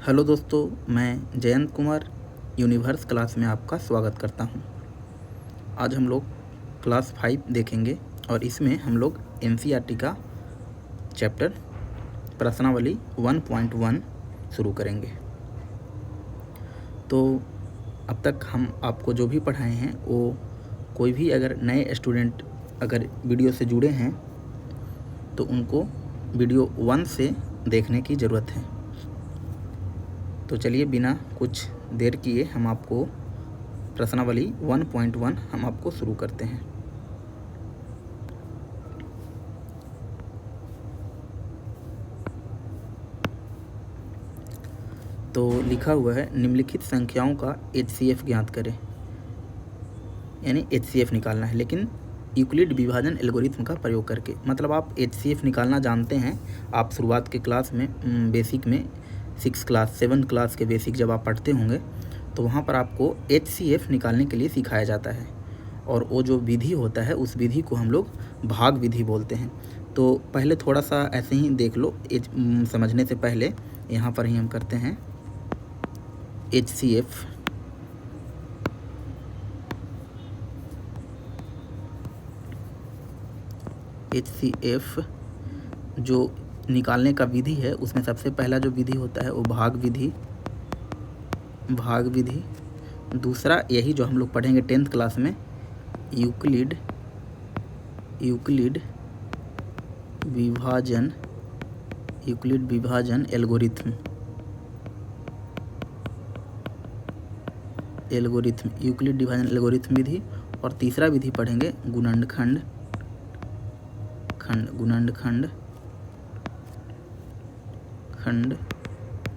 Hello दोस्तों, मैं Jayant Kumar universe class में आपका स्वागत करता हूं। आज हम लोग क्लास 5 देखेंगे और इसमें हम लोग एनसीईआरटी का चैप्टर प्रश्नावली 1.1 शुरू करेंगे। तो अब तक हम आपको जो भी पढ़ाए हैं वो कोई भी अगर नए स्टूडेंट अगर वीडियो से जुड़े हैं तो उनको वीडियो 1 से देखने की ज़रूरत है। तो चलिए बिना कुछ देर किए हम आपको प्रश्नावली 1.1 हम आपको शुरू करते हैं। तो लिखा हुआ है निम्नलिखित संख्याओं का एचसीएफ ज्ञात करें, यानी एचसीएफ निकालना है, लेकिन यूक्लिड विभाजन एल्गोरिथम का प्रयोग करके। मतलब आप एचसीएफ निकालना जानते हैं, आप शुरुआत के क्लास में बेसिक में 6 क्लास 7 क्लास के बेसिक जब आप पढ़ते होंगे तो वहाँ पर आपको एचसीएफ निकालने के लिए सिखाया जाता है। और वो जो विधि होता है उस विधि को हम लोग भाग विधि बोलते हैं। तो पहले थोड़ा सा ऐसे ही देख लो, समझने से पहले यहाँ पर ही हम करते हैं एचसीएफ। एचसीएफ जो निकालने का विधि है उसमें सबसे पहला जो विधि होता है वो भाग विधि। दूसरा यही जो हम लोग पढ़ेंगे 10th क्लास में, यूक्लिड विभाजन एल्गोरिथम। यूक्लिड विभाजन एल्गोरिथम विधि। और तीसरा विधि पढ़ेंगे गुणनखंड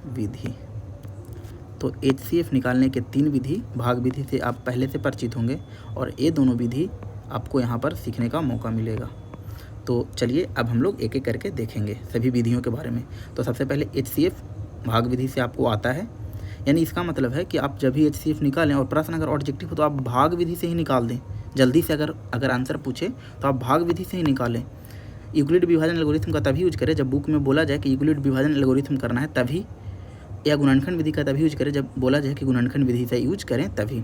विधि। तो एचसीएफ निकालने के 3 विधि भाग विधि से आप पहले से परिचित होंगे और ये दोनों विधि आपको यहाँ पर सीखने का मौका मिलेगा। तो चलिए अब हम लोग एक एक करके देखेंगे सभी विधियों के बारे में। तो सबसे पहले एचसीएफ भाग विधि से आपको आता है, यानी इसका मतलब है कि आप जब भी एचसीएफ निकालें और प्रश्न अगर ऑब्जेक्टिव हो तो आप भाग विधि से ही निकाल दें। जल्दी से अगर आंसर पूछे तो आप भाग विधि से ही निकालें। यूक्लिड विभाजन एल्गोरिथम का तभी यूज करें जब बुक में बोला जाए कि यूक्लिड विभाजन एल्गोरिथम करना है तभी, या गुणनखंड विधि का तभी यूज करें जब बोला जाए कि गुणनखंड विधि से यूज करें तभी।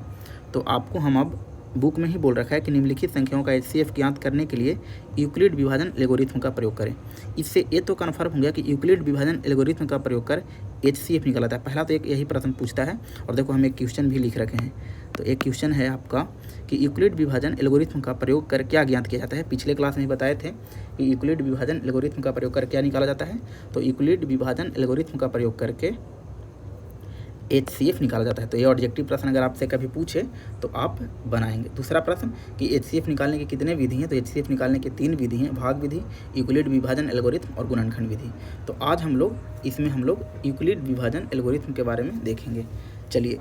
तो आपको हम अब बुक में ही बोल रखा है कि निम्नलिखित संख्याओं का एचसीएफ ज्ञात करने के लिए यूक्लिड विभाजन एल्गोरिथम का प्रयोग करें। इससे ये तो कन्फर्म हो गया कि यूक्लिड विभाजन एल्गोरिथम का प्रयोग कर एचसीएफ निकाला था। पहला तो एक यही प्रश्न पूछता है और देखो हम एक क्वेश्चन भी लिख रखे हैं। तो एक क्वेश्चन है आपका कि यूक्लिड विभाजन एल्गोरिथम का प्रयोग कर क्या ज्ञात किया जाता है। पिछले क्लास में बताए थे कि यूक्लिड विभाजन एल्गोरिथम का प्रयोग कर क्या निकाला जाता है। तो यूक्लिड विभाजन एल्गोरिथम का प्रयोग करके एचसीएफ निकाला जाता है। तो ये ऑब्जेक्टिव प्रश्न अगर आपसे कभी पूछे तो आप बनाएंगे। दूसरा प्रश्न कि एचसीएफ निकालने के कितने विधि हैं। तो एचसीएफ निकालने के 3 विधि हैं, भाग विधि, यूक्लिड विभाजन एल्गोरिथम और गुणनखंड विधि। तो आज हम लोग यूक्लिड विभाजन एल्गोरिथम के बारे में देखेंगे। चलिए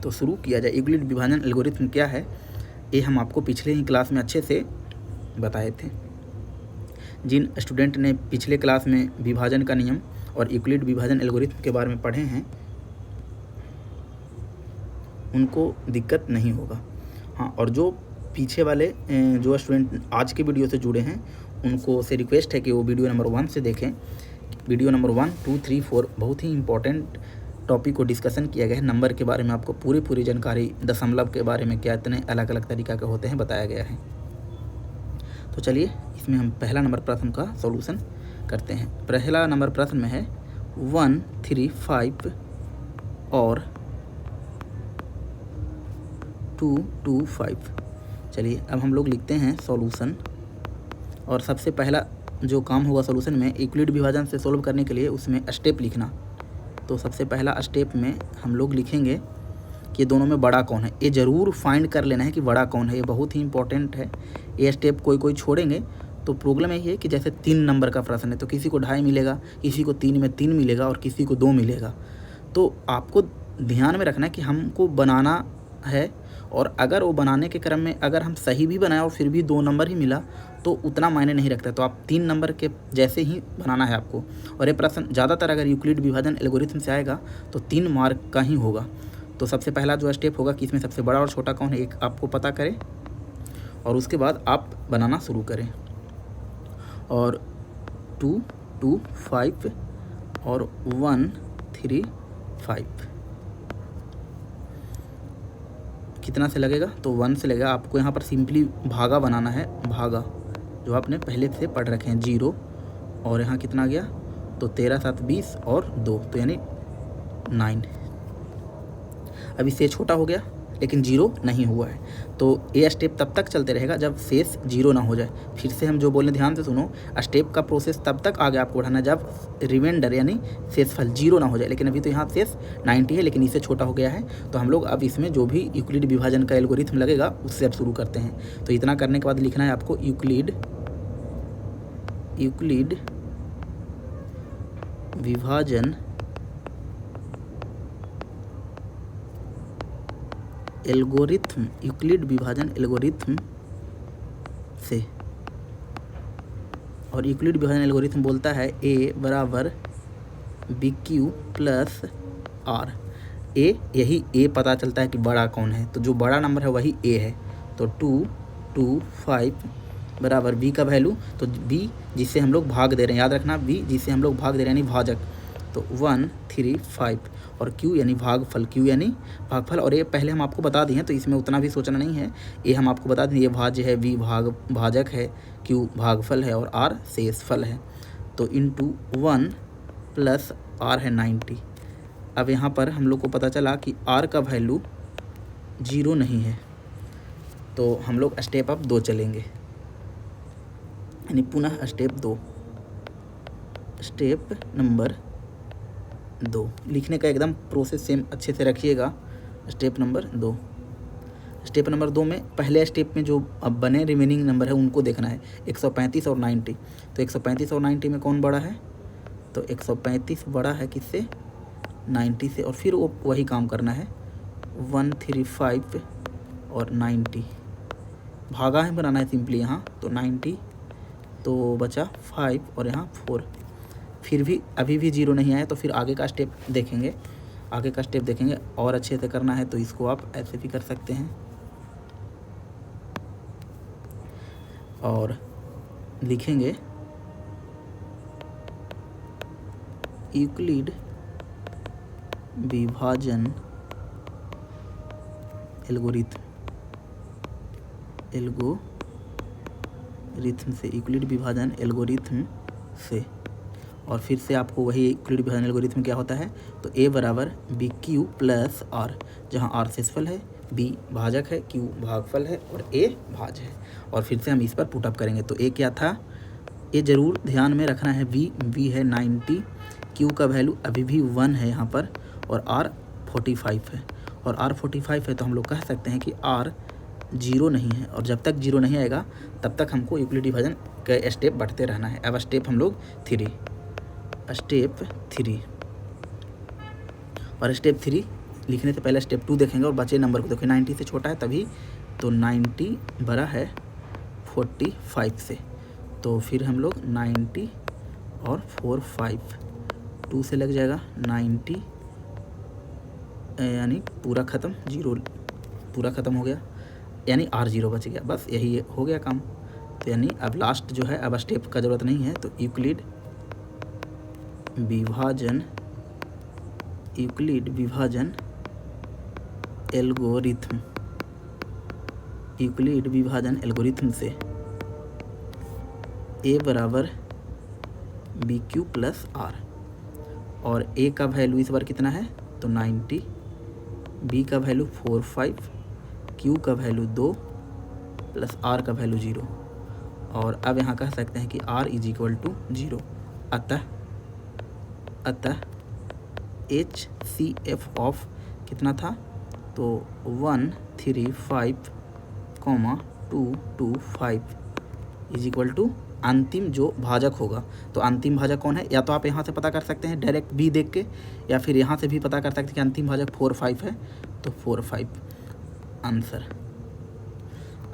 तो शुरू किया जाए। यूक्लिड विभाजन एल्गोरिथम क्या है ये हम आपको पिछले ही क्लास में अच्छे से बताए थे। जिन स्टूडेंट ने पिछले क्लास में विभाजन का नियम और यूक्लिड विभाजन एल्गोरिथम के बारे में पढ़े हैं उनको दिक्कत नहीं होगा। हाँ, और जो पीछे वाले जो स्टूडेंट आज के वीडियो से जुड़े हैं उनको से रिक्वेस्ट है कि वो वीडियो नंबर 1 से देखें। वीडियो नंबर 1, 2, 3, 4 बहुत ही इंपॉर्टेंट टॉपिक को डिस्कशन किया गया है। नंबर के बारे में आपको पूरी जानकारी, दशमलव के बारे में क्या इतने अलग अलग तरीका के होते हैं बताया गया है। तो चलिए इसमें हम पहला नंबर प्रश्न का सॉल्यूशन करते हैं। पहला नंबर प्रश्न में है 1, 3, 5 और 2, 2, 5। चलिए अब हम लोग लिखते हैं सॉल्यूशन। और सबसे पहला जो काम होगा सॉल्यूशन में यूक्लिड विभाजन से सॉल्व करने के लिए उसमें स्टेप लिखना। तो सबसे पहला स्टेप में हम लोग लिखेंगे कि दोनों में बड़ा कौन है। ये ज़रूर फाइंड कर लेना है कि बड़ा कौन है, ये बहुत ही इंपॉर्टेंट है। ये स्टेप कोई छोड़ेंगे तो प्रॉब्लम यही है कि जैसे 3 नंबर का प्रश्न है तो किसी को 2.5 मिलेगा, किसी को 3 में 3 मिलेगा और किसी को 2 मिलेगा। तो आपको ध्यान में रखना है कि हमको बनाना है, और अगर वो बनाने के क्रम में अगर हम सही भी बनाए और फिर भी 2 नंबर ही मिला तो उतना मायने नहीं रखता। तो आप 3 नंबर के जैसे ही बनाना है आपको। और ये प्रश्न ज़्यादातर अगर यूक्लिड विभाजन एल्गोरिथम से आएगा तो 3 मार्क का ही होगा। तो सबसे पहला जो स्टेप होगा कि इसमें सबसे बड़ा और छोटा कौन है एक आपको पता करें और उसके बाद आप बनाना शुरू करें। और 2, 2, 5 और 1, 135 कितना से लगेगा, तो 1 से लगेगा। आपको यहाँ पर सिंपली भागा बनाना है, भागा जो आपने पहले से पढ़ रखे हैं 0, और यहाँ कितना आ गया, तो 13 7 20 और 2, तो यानी 9। अब इससे छोटा हो गया लेकिन 0 नहीं हुआ है, तो ये स्टेप तब तक चलते रहेगा जब शेष 0 ना हो जाए। फिर से हम जो बोले ध्यान से सुनो, स्टेप का प्रोसेस तब तक आगे आपको बढ़ाना जब रिमाइंडर यानी शेषफल 0 ना हो जाए। लेकिन अभी तो यहाँ शेष 90 है लेकिन इससे छोटा हो गया है, तो हम लोग अब इसमें जो भी यूक्लिड विभाजन का एल्गोरिथम लगेगा उससे अब शुरू करते हैं। तो इतना करने के बाद लिखना है आपको यूक्लिड विभाजन एल्गोरिथम, यूक्लिड विभाजन एल्गोरिथम से। और यूक्लिड विभाजन एल्गोरिथम बोलता है a बराबर BQ प्लस R। यही a पता चलता है कि बड़ा कौन है, तो जो बड़ा नंबर है वही a है। तो 2 2 5 बराबर b का वैल्यू, तो b जिससे हम लोग भाग दे रहे हैं, याद रखना b जिससे हम लोग भाग दे रहे हैं यानी भाजक, तो 1 3 5, और q यानी भागफल, q यानी भागफल। और ये पहले हम आपको बता दिए हैं तो इसमें उतना भी सोचना नहीं है, ये हम आपको बता दें, ये भाज्य है, v भाजक है, q भागफल है और r शेषफल है। तो इंटू 1 प्लस r है 90। अब यहाँ पर हम लोग को पता चला कि r का वैल्यू 0 नहीं है, तो हम लोग स्टेप अप 2 चलेंगे, यानी पुनः स्टेप 2, स्टेप नंबर 2 लिखने का एकदम प्रोसेस सेम अच्छे से रखिएगा। स्टेप नंबर 2 में पहले स्टेप में जो अब बने रिमेनिंग नंबर है उनको देखना है, 135 और 90। तो 135 और 90 में कौन बड़ा है, तो 135 बड़ा है किससे, 90 से। और फिर वो वही काम करना है, 135 और 90 भागा है बनाना है सिंपली यहाँ, तो 90 तो बचा 5 और यहाँ 4। फिर भी अभी भी 0 नहीं आया, तो फिर आगे का स्टेप देखेंगे, और अच्छे से करना है तो इसको आप ऐसे भी कर सकते हैं। और लिखेंगे यूक्लिड विभाजन एल्गोरिथम से, यूक्लिड विभाजन एल्गोरिथम से। और फिर से आपको वही यूक्लिड विभाजन एल्गोरिथम क्या होता है, तो a बराबर BQ प्लस R, जहाँ R शेषफल है, B भाजक है, Q भागफल है और A भाज्य है। और फिर से हम इस पर पुटअप करेंगे, तो A क्या था, ये ज़रूर ध्यान में रखना है, B है 90, Q का वैल्यू अभी भी 1 है यहाँ पर, और R 45 है। और R 45 है तो हम लोग कह सकते हैं कि R 0 नहीं है, और जब तक 0 नहीं आएगा तब तक हमको यूक्लिड विभाजन के स्टेप बढ़ते रहना है। अब स्टेप हम लोग 3, और स्टेप 3 लिखने से पहले स्टेप 2 देखेंगे और बचे नंबर को देखिए, 90 से छोटा है तभी, तो 90 बड़ा है 45 से, तो फिर हम लोग 90 और 45 2 से लग जाएगा 90, यानी पूरा ख़त्म, 0 पूरा ख़त्म हो गया, यानी R 0 बच गया, बस यही हो गया काम। तो यानी अब लास्ट जो है, अब स्टेप का ज़रूरत नहीं है, तो यूक्लिड विभाजन एल्गोरिथम से a बराबर BQ प्लस R, और a का वैल्यू इस बार कितना है, तो 90, b का वैल्यू 45, q का वैल्यू 2 प्लस r का वैल्यू 0। और अब यहाँ कह सकते हैं कि r इज इक्वल टू 0, अतः HCF ऑफ कितना था, तो 135,225 इज इक्वल टू अंतिम जो भाजक होगा। तो अंतिम भाजक कौन है, या तो आप यहाँ से पता कर सकते हैं डायरेक्ट B देख के, या फिर यहाँ से भी पता कर सकते हैं कि अंतिम भाजक 45 है, तो 45 आंसर।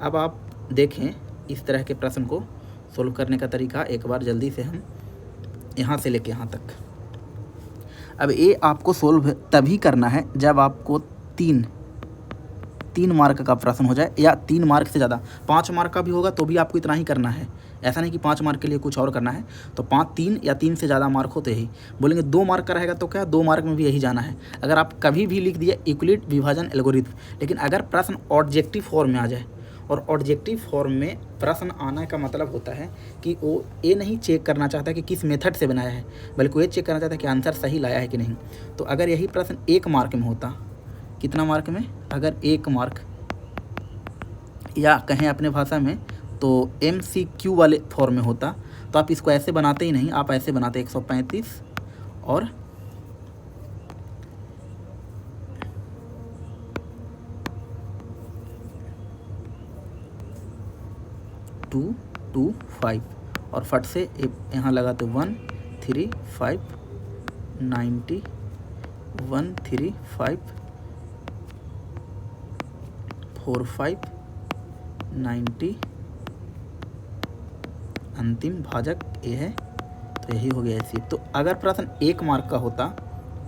अब आप देखें इस तरह के प्रश्न को सोल्व करने का तरीका एक बार जल्दी से हम यहाँ से लेके यहाँ तक। अब ये आपको सोल्व तभी करना है जब आपको 3 मार्क का प्रश्न हो जाए, या 3 मार्क से ज़्यादा, 5 मार्क का भी होगा तो भी आपको इतना ही करना है, ऐसा नहीं कि 5 मार्क के लिए कुछ और करना है। तो 5, 3 या 3 से ज़्यादा मार्क होते ही बोलेंगे 2 मार्क का रहेगा तो क्या 2 मार्क में भी यही जाना है। अगर आप कभी भी लिख दिया यूक्लिड विभाजन एल्गोरिथम, लेकिन अगर प्रश्न ऑब्जेक्टिव फॉर्म में आ जाए, और ऑब्जेक्टिव फॉर्म में प्रश्न आने का मतलब होता है कि वो ये नहीं चेक करना चाहता कि किस मेथड से बनाया है, बल्कि वो ये चेक करना चाहता है कि आंसर सही लाया है कि नहीं। तो अगर यही प्रश्न 1 मार्क में होता, कितना मार्क में, अगर 1 मार्क, या कहें अपने भाषा में तो MCQ वाले फॉर्म में होता, तो आप इसको ऐसे बनाते ही नहीं, आप ऐसे बनाते 135 और 225 और फट से यहाँ लगाते 135 90 135 45 90, अंतिम भाजक ए है, तो यही हो गया ऐसी। तो अगर प्रश्न 1 मार्क का होता,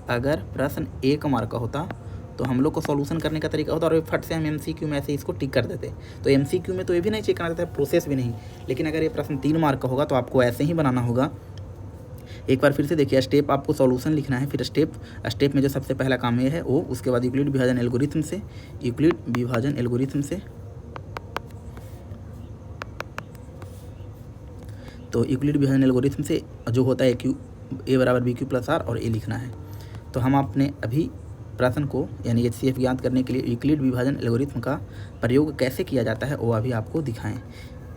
अगर प्रश्न 1 मार्क का होता तो हम लोग को सॉल्यूशन करने का तरीका होता और फट से हम MCQ में ऐसे इसको टिक कर देते। तो MCQ में तो ये भी नहीं चेक करना देता है, प्रोसेस भी नहीं। लेकिन अगर ये प्रश्न 3 मार्क का होगा तो आपको ऐसे ही बनाना होगा। एक बार फिर से देखिए, स्टेप आपको सॉल्यूशन लिखना है, फिर स्टेप में जो सबसे पहला काम ये है वो, उसके बाद यूक्लिड विभाजन एल्गोरिथम से, यूक्लिड विभाजन एल्गोरिथम से, तो यूक्लिड विभाजन एल्गोरिथम से जो होता है A बराबर BQ प्लस R और A लिखना है। तो हम अपने अभी प्रश्न को यानी HCF ज्ञात करने के लिए यूक्लिड विभाजन एल्गोरिथम का प्रयोग कैसे किया जाता है वो अभी आपको दिखाएं।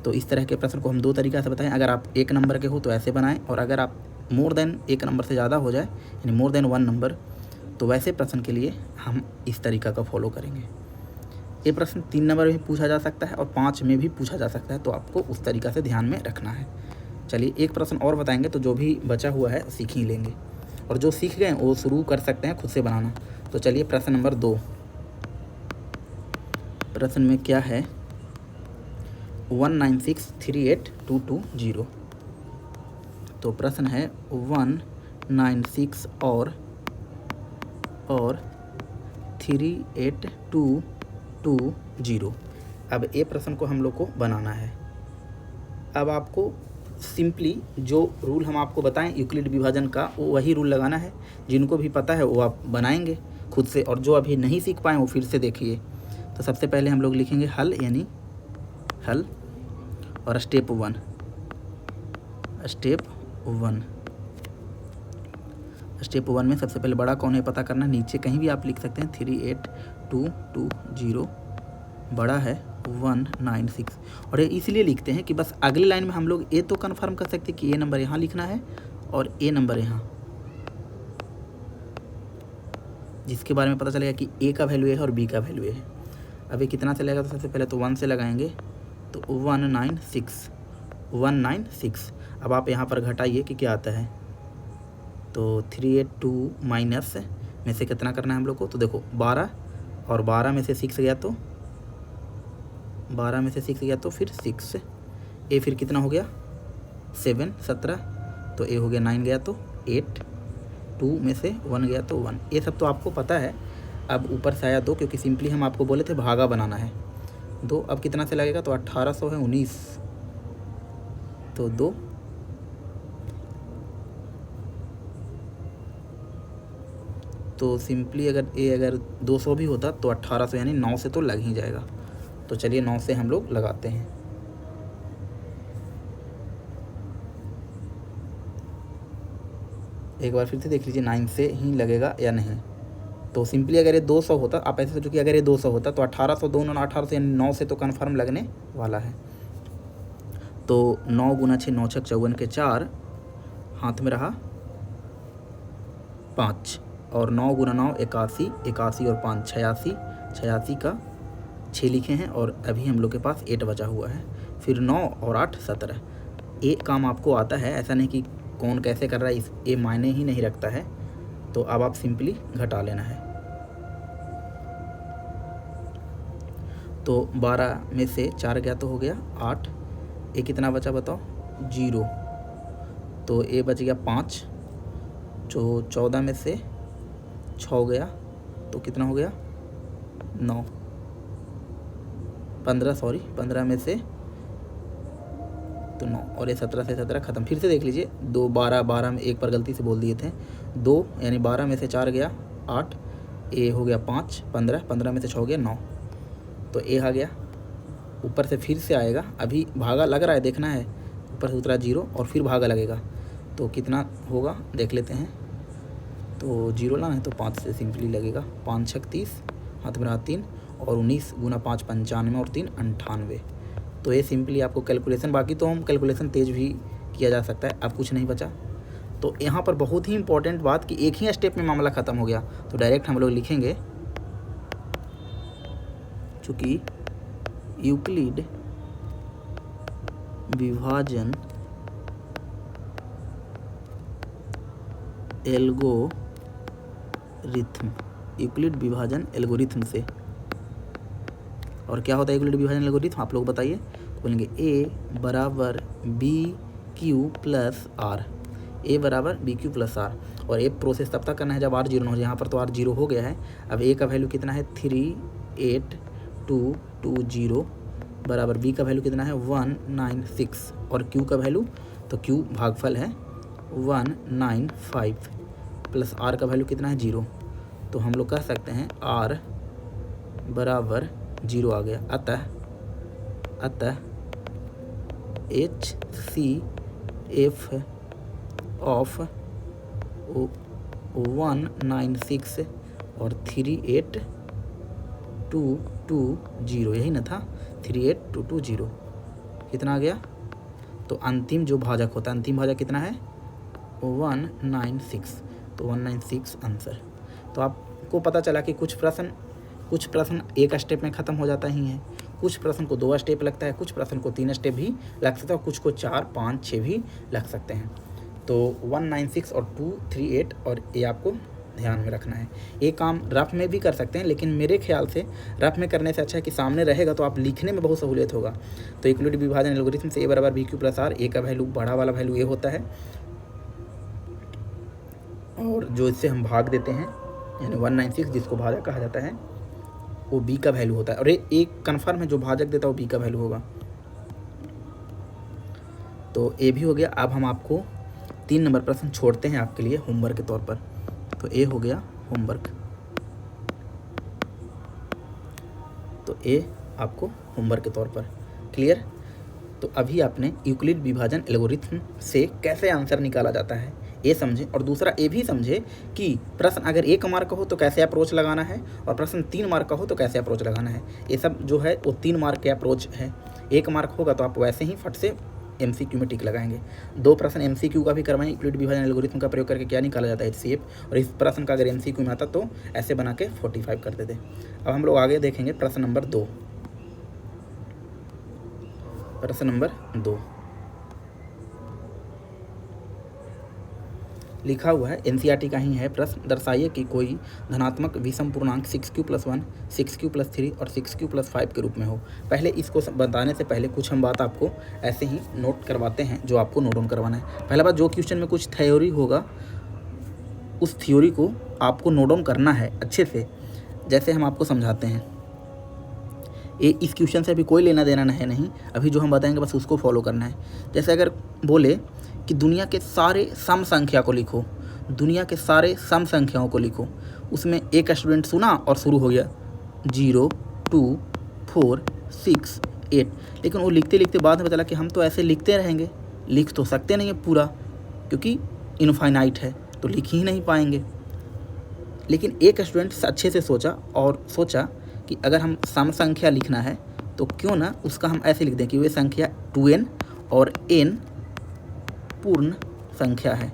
तो इस तरह के प्रश्न को हम 2 तरीक़ा से बताएं। अगर आप 1 नंबर के हो तो ऐसे बनाएं, और अगर आप मोर देन 1 नंबर से ज़्यादा हो जाए यानी मोर देन 1 नंबर, तो वैसे प्रश्न के लिए हम इस तरीक़ा का फॉलो करेंगे। ये प्रश्न 3 नंबर में पूछा जा सकता है और 5 में भी पूछा जा सकता है, तो आपको उस तरीक़ा से ध्यान में रखना है। चलिए एक प्रश्न और बताएंगे, तो जो भी बचा हुआ है सीख ही लेंगे, और जो सीख गए वो शुरू कर सकते हैं खुद से बनाना। तो चलिए प्रश्न नंबर 2, प्रश्न में क्या है, 196382220। तो प्रश्न है 196 और 38220। अब ये प्रश्न को हम लोग को बनाना है। अब आपको सिंपली जो रूल हम आपको बताएं यूक्लिड विभाजन का, वो वही रूल लगाना है। जिनको भी पता है वो आप बनाएंगे खुद से, और जो अभी नहीं सीख पाए वो फिर से देखिए। तो सबसे पहले हम लोग लिखेंगे हल, यानी हल, और स्टेप 1 में सबसे पहले बड़ा कौन है पता करना। नीचे कहीं भी आप लिख सकते हैं 38220, बड़ा है 196। और ये इसलिए लिखते हैं कि बस अगली लाइन में हम लोग ये तो कंफर्म कर सकते हैं कि ये नंबर यहाँ लिखना है और ये नंबर यहाँ, जिसके बारे में पता चलेगा कि ए का वैल्यू है और बी का वैल्यू है। अब ये कितना चलेगा, तो सबसे पहले तो 1 से लगाएंगे, तो 196। अब आप यहाँ पर घटाइए कि क्या आता है, तो 382 माइनस में से कितना करना है हम लोग को, तो देखो 12, और 12 में से 6 गया तो 12 में से 6 गया तो फिर 6, ए फिर कितना हो गया 7, 17, तो ए हो गया 9 गया तो 8, 2 में से 1 गया तो 1। ये सब तो आपको पता है। अब ऊपर से आया 2, क्योंकि सिंपली हम आपको बोले थे भागा बनाना है। 2 अब कितना से लगेगा, तो 1800 है 19, तो 2, तो सिंपली अगर 200 भी होता तो 1800 यानी 9 से तो लग ही जाएगा। तो चलिए 9 से हम लोग लगाते हैं। एक बार फिर से देख लीजिए 9 से ही लगेगा या नहीं। तो सिंपली अगर ये 200 होता, आप ऐसे सोचो कि अगर ये 200 होता तो 1800, दोनों 1800 यानी 9 से तो कन्फर्म लगने वाला है। तो 9 गुना 6 9 छक 54 के 4, हाथ में रहा 5, और 9 गुना 9 81, 81 और 5 86, 86 का 6 लिखे हैं, और अभी हम लोग के पास 8 बचा हुआ है। फिर 9 और 8 17। ये काम आपको आता है, ऐसा नहीं कि कौन कैसे कर रहा है, ये मायने ही नहीं रखता है। तो अब आप सिंपली घटा लेना है। तो 12 में से 4 गया तो हो गया 8, ये कितना बचा बताओ 0, तो ये बच गया 5, जो 14 में से 6 गया तो कितना हो गया 9, 15 में से तो 9 और ये 17 से 17 ख़त्म। फिर से देख लीजिए 2 12 12 में एक पर गलती से बोल दिए थे 2 यानी 12 में से 4 गया 8, ए हो गया 5 15, 15 में से 6 हो गया 9, तो ए आ गया। ऊपर से फिर से आएगा, अभी भागा लग रहा है देखना है, ऊपर से उतरा 0 और फिर भागा लगेगा तो कितना होगा देख लेते हैं। तो 0 लाना है तो 5 से सिंपली लगेगा, 5 6 30, हाथ में रहा 3 और 19 गुना 5 95 और 3 98। तो ये सिंपली आपको कैलकुलेशन, बाकी तो हम कैलकुलेशन तेज भी किया जा सकता है। अब कुछ नहीं बचा, तो यहाँ पर बहुत ही इंपॉर्टेंट बात कि एक ही स्टेप में मामला ख़त्म हो गया। तो डायरेक्ट हम लोग लिखेंगे चूँकि यूक्लिड विभाजन एल्गोरिथम, यूक्लिड विभाजन एल्गोरिथम से, और क्या होता है यूक्लिड विभाजन एल्गोरिथम आप लोग बताइए। तो बोलेंगे ए बराबर बी क्यू प्लस आर, ए बराबर बी क्यू प्लस आर, और ये प्रोसेस तब तक करना है जब आर 0 हो जाए। यहाँ पर तो आर 0 हो गया है। अब ए का वैल्यू कितना है 38220 बराबर बी का वैल्यू कितना है 196 और क्यू का वैल्यू, तो क्यू भागफल है 195 प्लस आर का वैल्यू कितना है 0, तो हम लोग कह सकते हैं आर बराबर 0 आ गया। अतः HCF ऑफ 196 और 38220, यही ना था 38220, कितना आ गया। तो अंतिम जो भाजक होता है, अंतिम भाजक कितना है 196, तो 196 आंसर। तो आपको पता चला कि कुछ प्रश्न एक स्टेप में ख़त्म हो जाता ही है, कुछ प्रश्न को 2 स्टेप लगता है, कुछ प्रश्न को 3 स्टेप भी लग सकता है, कुछ को 4 5 6 भी लग सकते हैं। तो 196 और 238 और ये आपको ध्यान में रखना है। ये काम रफ में भी कर सकते हैं, लेकिन मेरे ख्याल से रफ में करने से अच्छा है कि सामने रहेगा तो आप लिखने में बहुत सहूलियत होगा। तो यूक्लिड विभाजन एल्गोरिथम से ए बराबर बी क्यू प्लस आर, ए का वैल्यू बड़ा वाला वैल्यू ए होता है और जो इससे हम भाग देते हैं यानी 196 जिसको भाजक कहा जाता है वो बी का वैल्यू होता है, और एक कन्फर्म है जो भाजक देता है वो बी का वैल्यू होगा। तो ए भी हो गया। अब हम आपको 3 नंबर प्रश्न छोड़ते हैं आपके लिए होमवर्क के तौर पर। तो ए हो गया होमवर्क, तो ए आपको होमवर्क के तौर पर क्लियर। तो अभी आपने यूक्लिड विभाजन एल्गोरिथम से कैसे आंसर निकाला जाता है ये समझे, और दूसरा ये भी समझे कि प्रश्न अगर 1 मार्क का हो तो कैसे अप्रोच लगाना है, और प्रश्न 3 मार्क का हो तो कैसे अप्रोच लगाना है। ये सब जो है वो 3 मार्क के अप्रोच है। 1 मार्क होगा तो आप वैसे ही फट से MCQ में टिक लगाएंगे। 2 प्रश्न MCQ का भी करवाएं, यूक्लिड विभाजन एल्गोरिथम का प्रयोग करके क्या निकाला जाता है HCF, और इस प्रश्न का अगर MCQ में आता तो ऐसे बना के 45 कर देते। अब हम लोग आगे देखेंगे प्रश्न नंबर 2। प्रश्न नंबर 2 लिखा हुआ है, NCERT का ही है प्रश्न। दर्शाइए कि कोई धनात्मक विषम पूर्णांक 6q+1, 6q+3 और 6q+5 के रूप में हो। पहले इसको बताने से पहले कुछ हम बात आपको ऐसे ही नोट करवाते हैं जो आपको नोट डाउन करवाना है। पहला बात, जो क्वेश्चन में कुछ थ्योरी होगा उस थ्योरी को आपको नोट डाउन करना है अच्छे से। जैसे हम आपको समझाते हैं, इस क्वेश्चन से अभी कोई लेना देना है नहीं, अभी जो हम बताएंगे बस उसको फॉलो करना है। जैसे अगर बोले कि दुनिया के सारे सम संख्या को लिखो, दुनिया के सारे सम संख्याओं को लिखो, उसमें एक स्टूडेंट सुना और शुरू हो गया 0 2 4 6 8, लेकिन वो लिखते लिखते बाद में बता कि हम तो ऐसे लिखते रहेंगे, लिख तो सकते नहीं है पूरा क्योंकि इनफाइनाइट है, तो लिख ही नहीं पाएंगे। लेकिन एक स्टूडेंट अच्छे से सोचा कि अगर हम सम संख्या लिखना है तो क्यों ना उसका हम ऐसे लिख दें कि वे संख्या 2n और n पूर्ण संख्या है।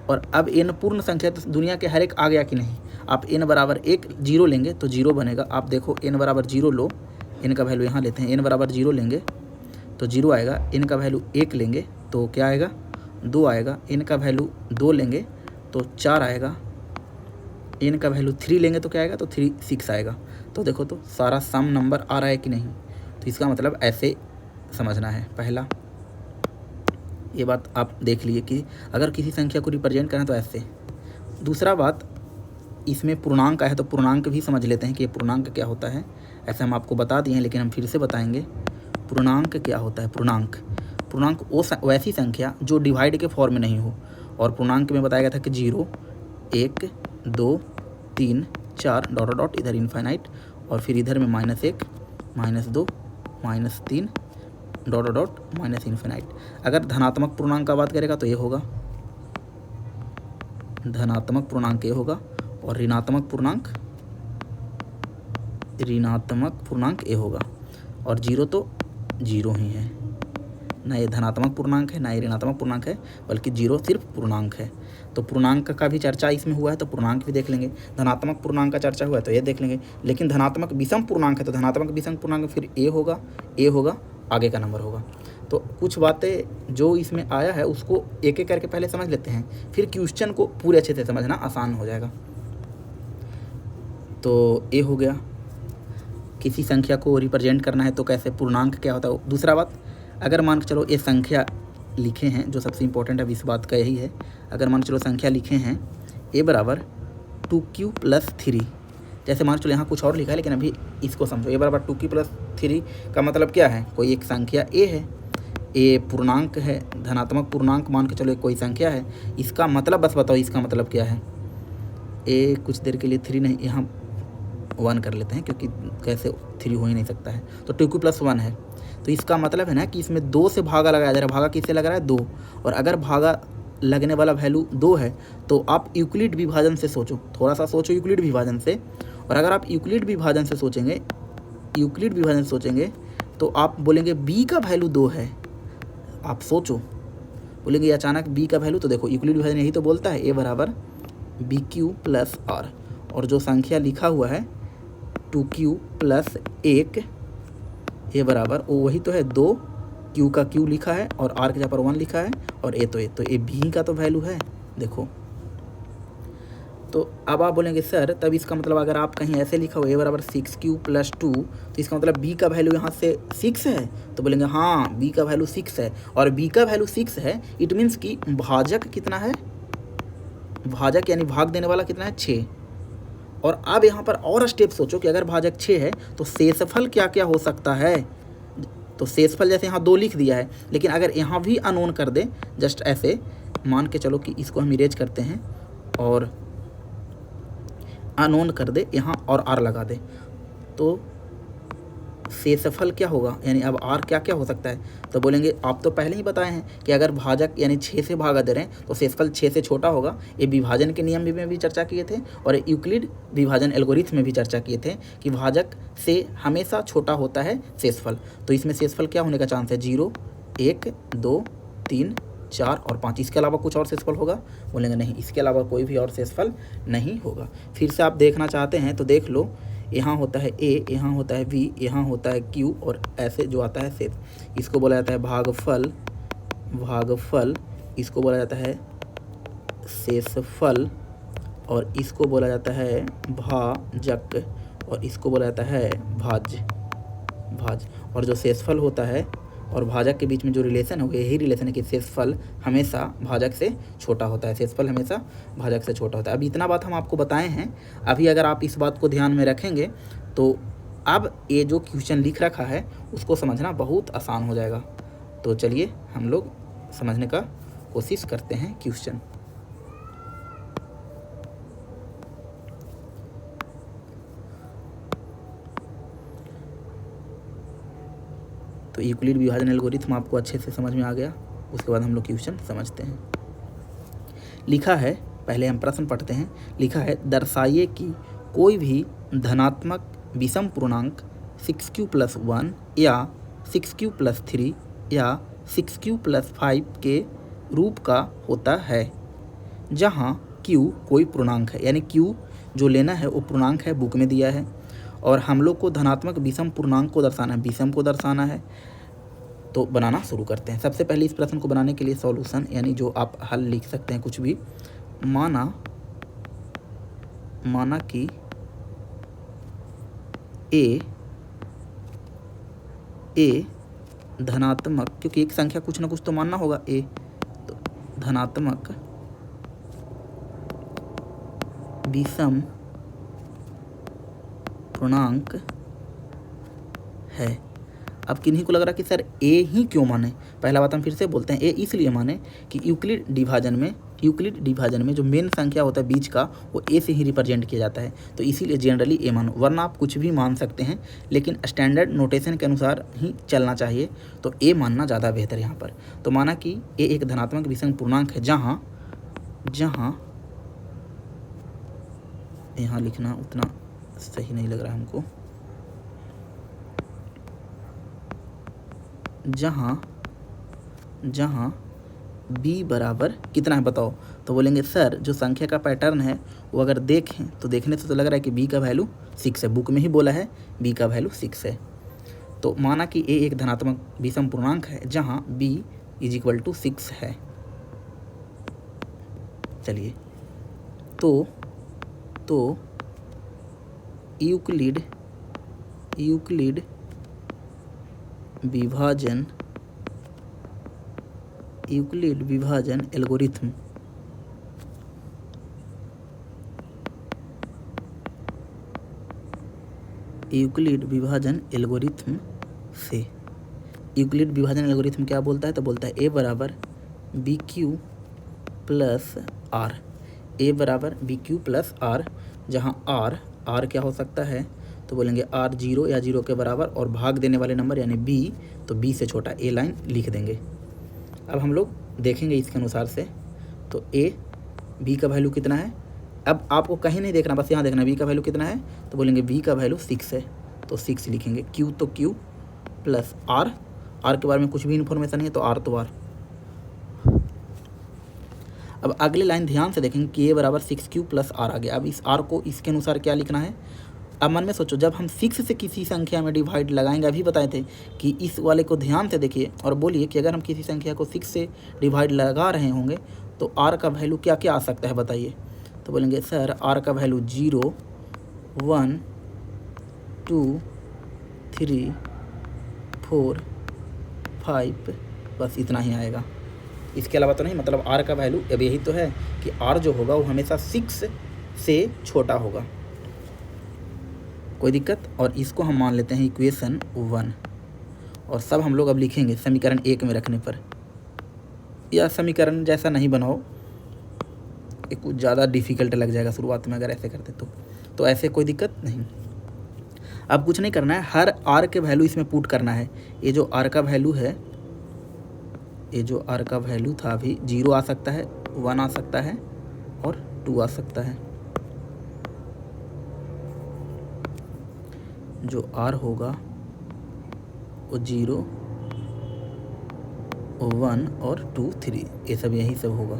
और अब n पूर्ण संख्या तो दुनिया के हर एक आ गया कि नहीं। आप n बराबर 1 0 लेंगे तो 0 बनेगा। आप देखो n बराबर 0 लो, n का वैल्यू यहाँ लेते हैं, n बराबर 0 लेंगे तो 0 आएगा, n का वैल्यू 1 लेंगे तो क्या आएगा 2 आएगा, n का वैल्यू 2 लेंगे तो 4 आएगा, n का वैल्यू 3 लेंगे तो क्या आएगा तो 3 6 आएगा। तो देखो तो सारा सम नंबर आ रहा है कि नहीं। तो इसका मतलब ऐसे समझना है। पहला ये बात आप देख लिए कि अगर किसी संख्या को रिप्रेजेंट करें तो ऐसे। दूसरा बात, इसमें पूर्णांक है तो पूर्णांक भी समझ लेते हैं कि ये पूर्णांक क्या होता है। ऐसे हम आपको बता दिए हैं लेकिन हम फिर से बताएंगे। पूर्णांक क्या होता है? पूर्णांक वो वैसी संख्या जो डिवाइड के फॉर्म में नहीं हो, और पूर्णांक में बताया गया था कि 0, 1, 2, 3, 4 डॉट डॉट इधर इनफाइनाइट, और फिर इधर में -1, -2, -3 डॉट डॉट माइनस इनफिनाइट। अगर धनात्मक पूर्णांक का बात करेगा तो ये होगा, धनात्मक पूर्णांक ये होगा, और ऋणात्मक पूर्णांक ये होगा, और 0 तो 0 ही है, ना ये धनात्मक पूर्णांक है ना ये ऋणात्मक पूर्णांक है, बल्कि 0 सिर्फ पूर्णांक है। तो पूर्णांक का भी चर्चा इसमें हुआ है तो पूर्णांक भी देख लेंगे, धनात्मक पूर्णांक का चर्चा हुआ है तो ये देख लेंगे, लेकिन धनात्मक विषम पूर्णांक है तो धनात्मक विषम पूर्णांक फिर ए होगा, आगे का नंबर होगा। तो कुछ बातें जो इसमें आया है उसको एक एक करके पहले समझ लेते हैं, फिर क्वेश्चन को पूरे अच्छे से समझना आसान हो जाएगा। तो ए हो गया, किसी संख्या को रिप्रेजेंट करना है तो कैसे, पूर्णांक क्या होता है। दूसरा बात, अगर मान के चलो ये संख्या लिखे हैं, जो सबसे इम्पोर्टेंट है इस बात का यही है, अगर मान के चलो संख्या लिखे हैं a बराबर 2q + 3, जैसे मान चलो यहाँ कुछ और लिखा है लेकिन अभी इसको समझो। a बराबर 2q + 3 का मतलब क्या है, कोई एक संख्या a है, a पूर्णांक है, धनात्मक पूर्णांक मान के चलो कोई संख्या है, इसका मतलब बस बताओ इसका मतलब क्या है। a कुछ देर के लिए 3 नहीं, यहाँ 1 कर लेते हैं क्योंकि कैसे 3 हो ही नहीं सकता है, तो 2q + 1 है। तो इसका मतलब है ना कि इसमें 2 से भागा लगाया जा रहा है। भागा किससे लग रहा है, 2, और अगर भागा लगने वाला वैल्यू 2 है तो आप यूक्लिड विभाजन से सोचो, थोड़ा सा सोचो यूक्लिड विभाजन से। और अगर आप यूक्लिड विभाजन से सोचेंगे तो आप बोलेंगे b का वैल्यू 2 है। आप सोचो, बोलेंगे अचानक b का वैल्यू, तो देखो यूक्लिड विभाजन यही तो बोलता है a बराबर bq + r, और जो संख्या लिखा हुआ है 2q + 1 ये बराबर वो वही तो है 2, q का q लिखा है और r के जगह पर 1 लिखा है, और a तो ये b का तो वैल्यू है। देखो, तो अब आप बोलेंगे सर तब इसका मतलब अगर आप कहीं ऐसे लिखा हो a बराबर 6q + 2 तो इसका मतलब b का वैल्यू यहाँ से 6 है, तो बोलेंगे हाँ b का वैल्यू 6 है, और b का वैल्यू 6 है, इट मीन्स कि भाजक कितना है, भाजक यानी भाग देने वाला कितना है, 6। और अब यहाँ पर और स्टेप सोचो कि अगर भाजक 6 है तो शेषफल क्या क्या हो सकता है। तो शेषफल जैसे यहाँ 2 लिख दिया है, लेकिन अगर यहाँ भी अनोन कर दे, जस्ट ऐसे मान के चलो कि इसको हम इरेज करते हैं और अनोन कर दे यहाँ और r लगा दे, तो शेषफल क्या होगा, यानी अब r क्या क्या हो सकता है। तो बोलेंगे आप तो पहले ही बताए हैं कि अगर भाजक यानी 6 से भागा दे रहे हैं तो शेषफल 6 से छोटा होगा। ये विभाजन के नियम में भी चर्चा किए थे, और यूक्लिड विभाजन एल्गोरिथम में भी चर्चा किए थे कि भाजक से हमेशा छोटा होता है शेषफल। तो इसमें शेषफल क्या होने का चांस है, 0, 1, 2, 3, 4 और 5। इसके अलावा कुछ और शेषफल होगा, बोलेंगे नहीं, इसके अलावा कोई भी और शेषफल नहीं होगा। फिर से आप देखना चाहते हैं तो देख लो, यहाँ होता है a, यहाँ होता है v, यहाँ होता है q, और ऐसे जो आता है शेष, इसको बोला जाता है भागफल, इसको बोला जाता है शेषफल, और इसको बोला जाता है भाजक, और इसको बोला जाता है भाज। और जो शेषफल होता है और भाजक के बीच में जो रिलेशन है यही रिलेशन है कि शेषफल हमेशा भाजक से छोटा होता है, शेषफल हमेशा भाजक से छोटा होता है। अब इतना बात हम आपको बताए हैं, अभी अगर आप इस बात को ध्यान में रखेंगे तो अब ये जो क्वेश्चन लिख रखा है उसको समझना बहुत आसान हो जाएगा। तो चलिए हम लोग समझने का कोशिश करते हैं क्वेश्चन। तो यूक्लिड विभाजन एल्गोरिथम आपको अच्छे से समझ में आ गया, उसके बाद हम लोग क्वेश्चन समझते हैं। लिखा है, पहले हम प्रश्न पढ़ते हैं। लिखा है, दर्शाइए कि कोई भी धनात्मक विषम पूर्णांक 6q + 1 या 6q + 3 या 6q + 5 के रूप का होता है, जहाँ q कोई पूर्णांक है, यानी q जो लेना है वो पूर्णांक है, बुक में दिया है, और हम लोग को धनात्मक विषम पूर्णांक को दर्शाना है, विषम को दर्शाना है। तो बनाना शुरू करते हैं। सबसे पहले इस प्रश्न को बनाने के लिए सॉल्यूशन यानी जो आप हल लिख सकते हैं कुछ भी। माना कि ए धनात्मक, क्योंकि एक संख्या कुछ ना कुछ तो मानना होगा, ए तो धनात्मक विषम पूर्णांक है, अब किन्हीं को लग रहा कि सर ए ही क्यों माने, पहला बात हम फिर से बोलते हैं ए इसलिए माने कि यूक्लिड डिवाजन में जो मेन संख्या होता है बीच का वो ए से ही रिप्रेजेंट किया जाता है, तो इसीलिए जनरली ए मानो, वरना आप कुछ भी मान सकते हैं लेकिन स्टैंडर्ड नोटेशन के अनुसार ही चलना चाहिए, तो ए मानना ज़्यादा बेहतर है यहाँ पर। तो माना कि ए एक धनात्मक विषम पूर्णांक है जहाँ यहाँ लिखना उतना सही नहीं लग रहा है हमको, जहाँ b बराबर कितना है बताओ, तो बोलेंगे सर जो संख्या का पैटर्न है वो अगर देखें तो देखने से तो लग रहा है कि b का वैल्यू 6 है, बुक में ही बोला है b का वैल्यू 6 है। तो माना कि a एक धनात्मक विषम पूर्णांक है जहाँ b = 6 है। चलिए तो यूक्लिड विभाजन एल्गोरिथम से यूक्लिड विभाजन एल्गोरिथम क्या बोलता है, तो बोलता है a बराबर BQ प्लस R, जहाँ R क्या हो सकता है, तो बोलेंगे R 0 या 0 के बराबर और भाग देने वाले नंबर यानी b, तो b से छोटा a लाइन लिख देंगे। अब हम लोग देखेंगे इसके अनुसार से, तो b का वैल्यू कितना है, अब आपको कहीं नहीं देखना, बस यहाँ देखना b का वैल्यू कितना है, तो बोलेंगे b का वैल्यू 6 है, तो 6 लिखेंगे। q तो q प्लस r के बारे में कुछ भी इन्फॉर्मेशन नहीं है तो r तो r। अब अगली लाइन ध्यान से देखेंगे कि a बराबर 6q प्लस r आ गया। अब इस r को इसके अनुसार क्या लिखना है, अब मन में सोचो जब हम 6 से किसी संख्या में डिवाइड लगाएंगे, अभी बताए थे कि इस वाले को ध्यान से देखिए और बोलिए कि अगर हम किसी संख्या को 6 से डिवाइड लगा रहे होंगे तो r का वैल्यू क्या क्या आ सकता है बताइए, तो बोलेंगे सर r का वैल्यू 0 1 2 3 4 5 बस इतना ही आएगा, इसके अलावा तो नहीं। मतलब r का वैल्यू अब यही तो है कि r जो होगा वो हमेशा 6 से छोटा होगा, कोई दिक्कत। और इसको हम मान लेते हैं इक्वेशन 1 और सब हम लोग अब लिखेंगे समीकरण 1 में रखने पर, या समीकरण जैसा नहीं बनाओ, ये कुछ ज़्यादा डिफ़िकल्ट लग जाएगा शुरुआत में अगर ऐसे करते तो ऐसे कोई दिक्कत नहीं। अब कुछ नहीं करना है, हर r के वैल्यू इसमें पुट करना है। ये जो r का वैल्यू था अभी 0 आ सकता है, 1 आ सकता है और 2 आ सकता है। जो r होगा वो 0 1 और 2 3 ये सब यही सब होगा।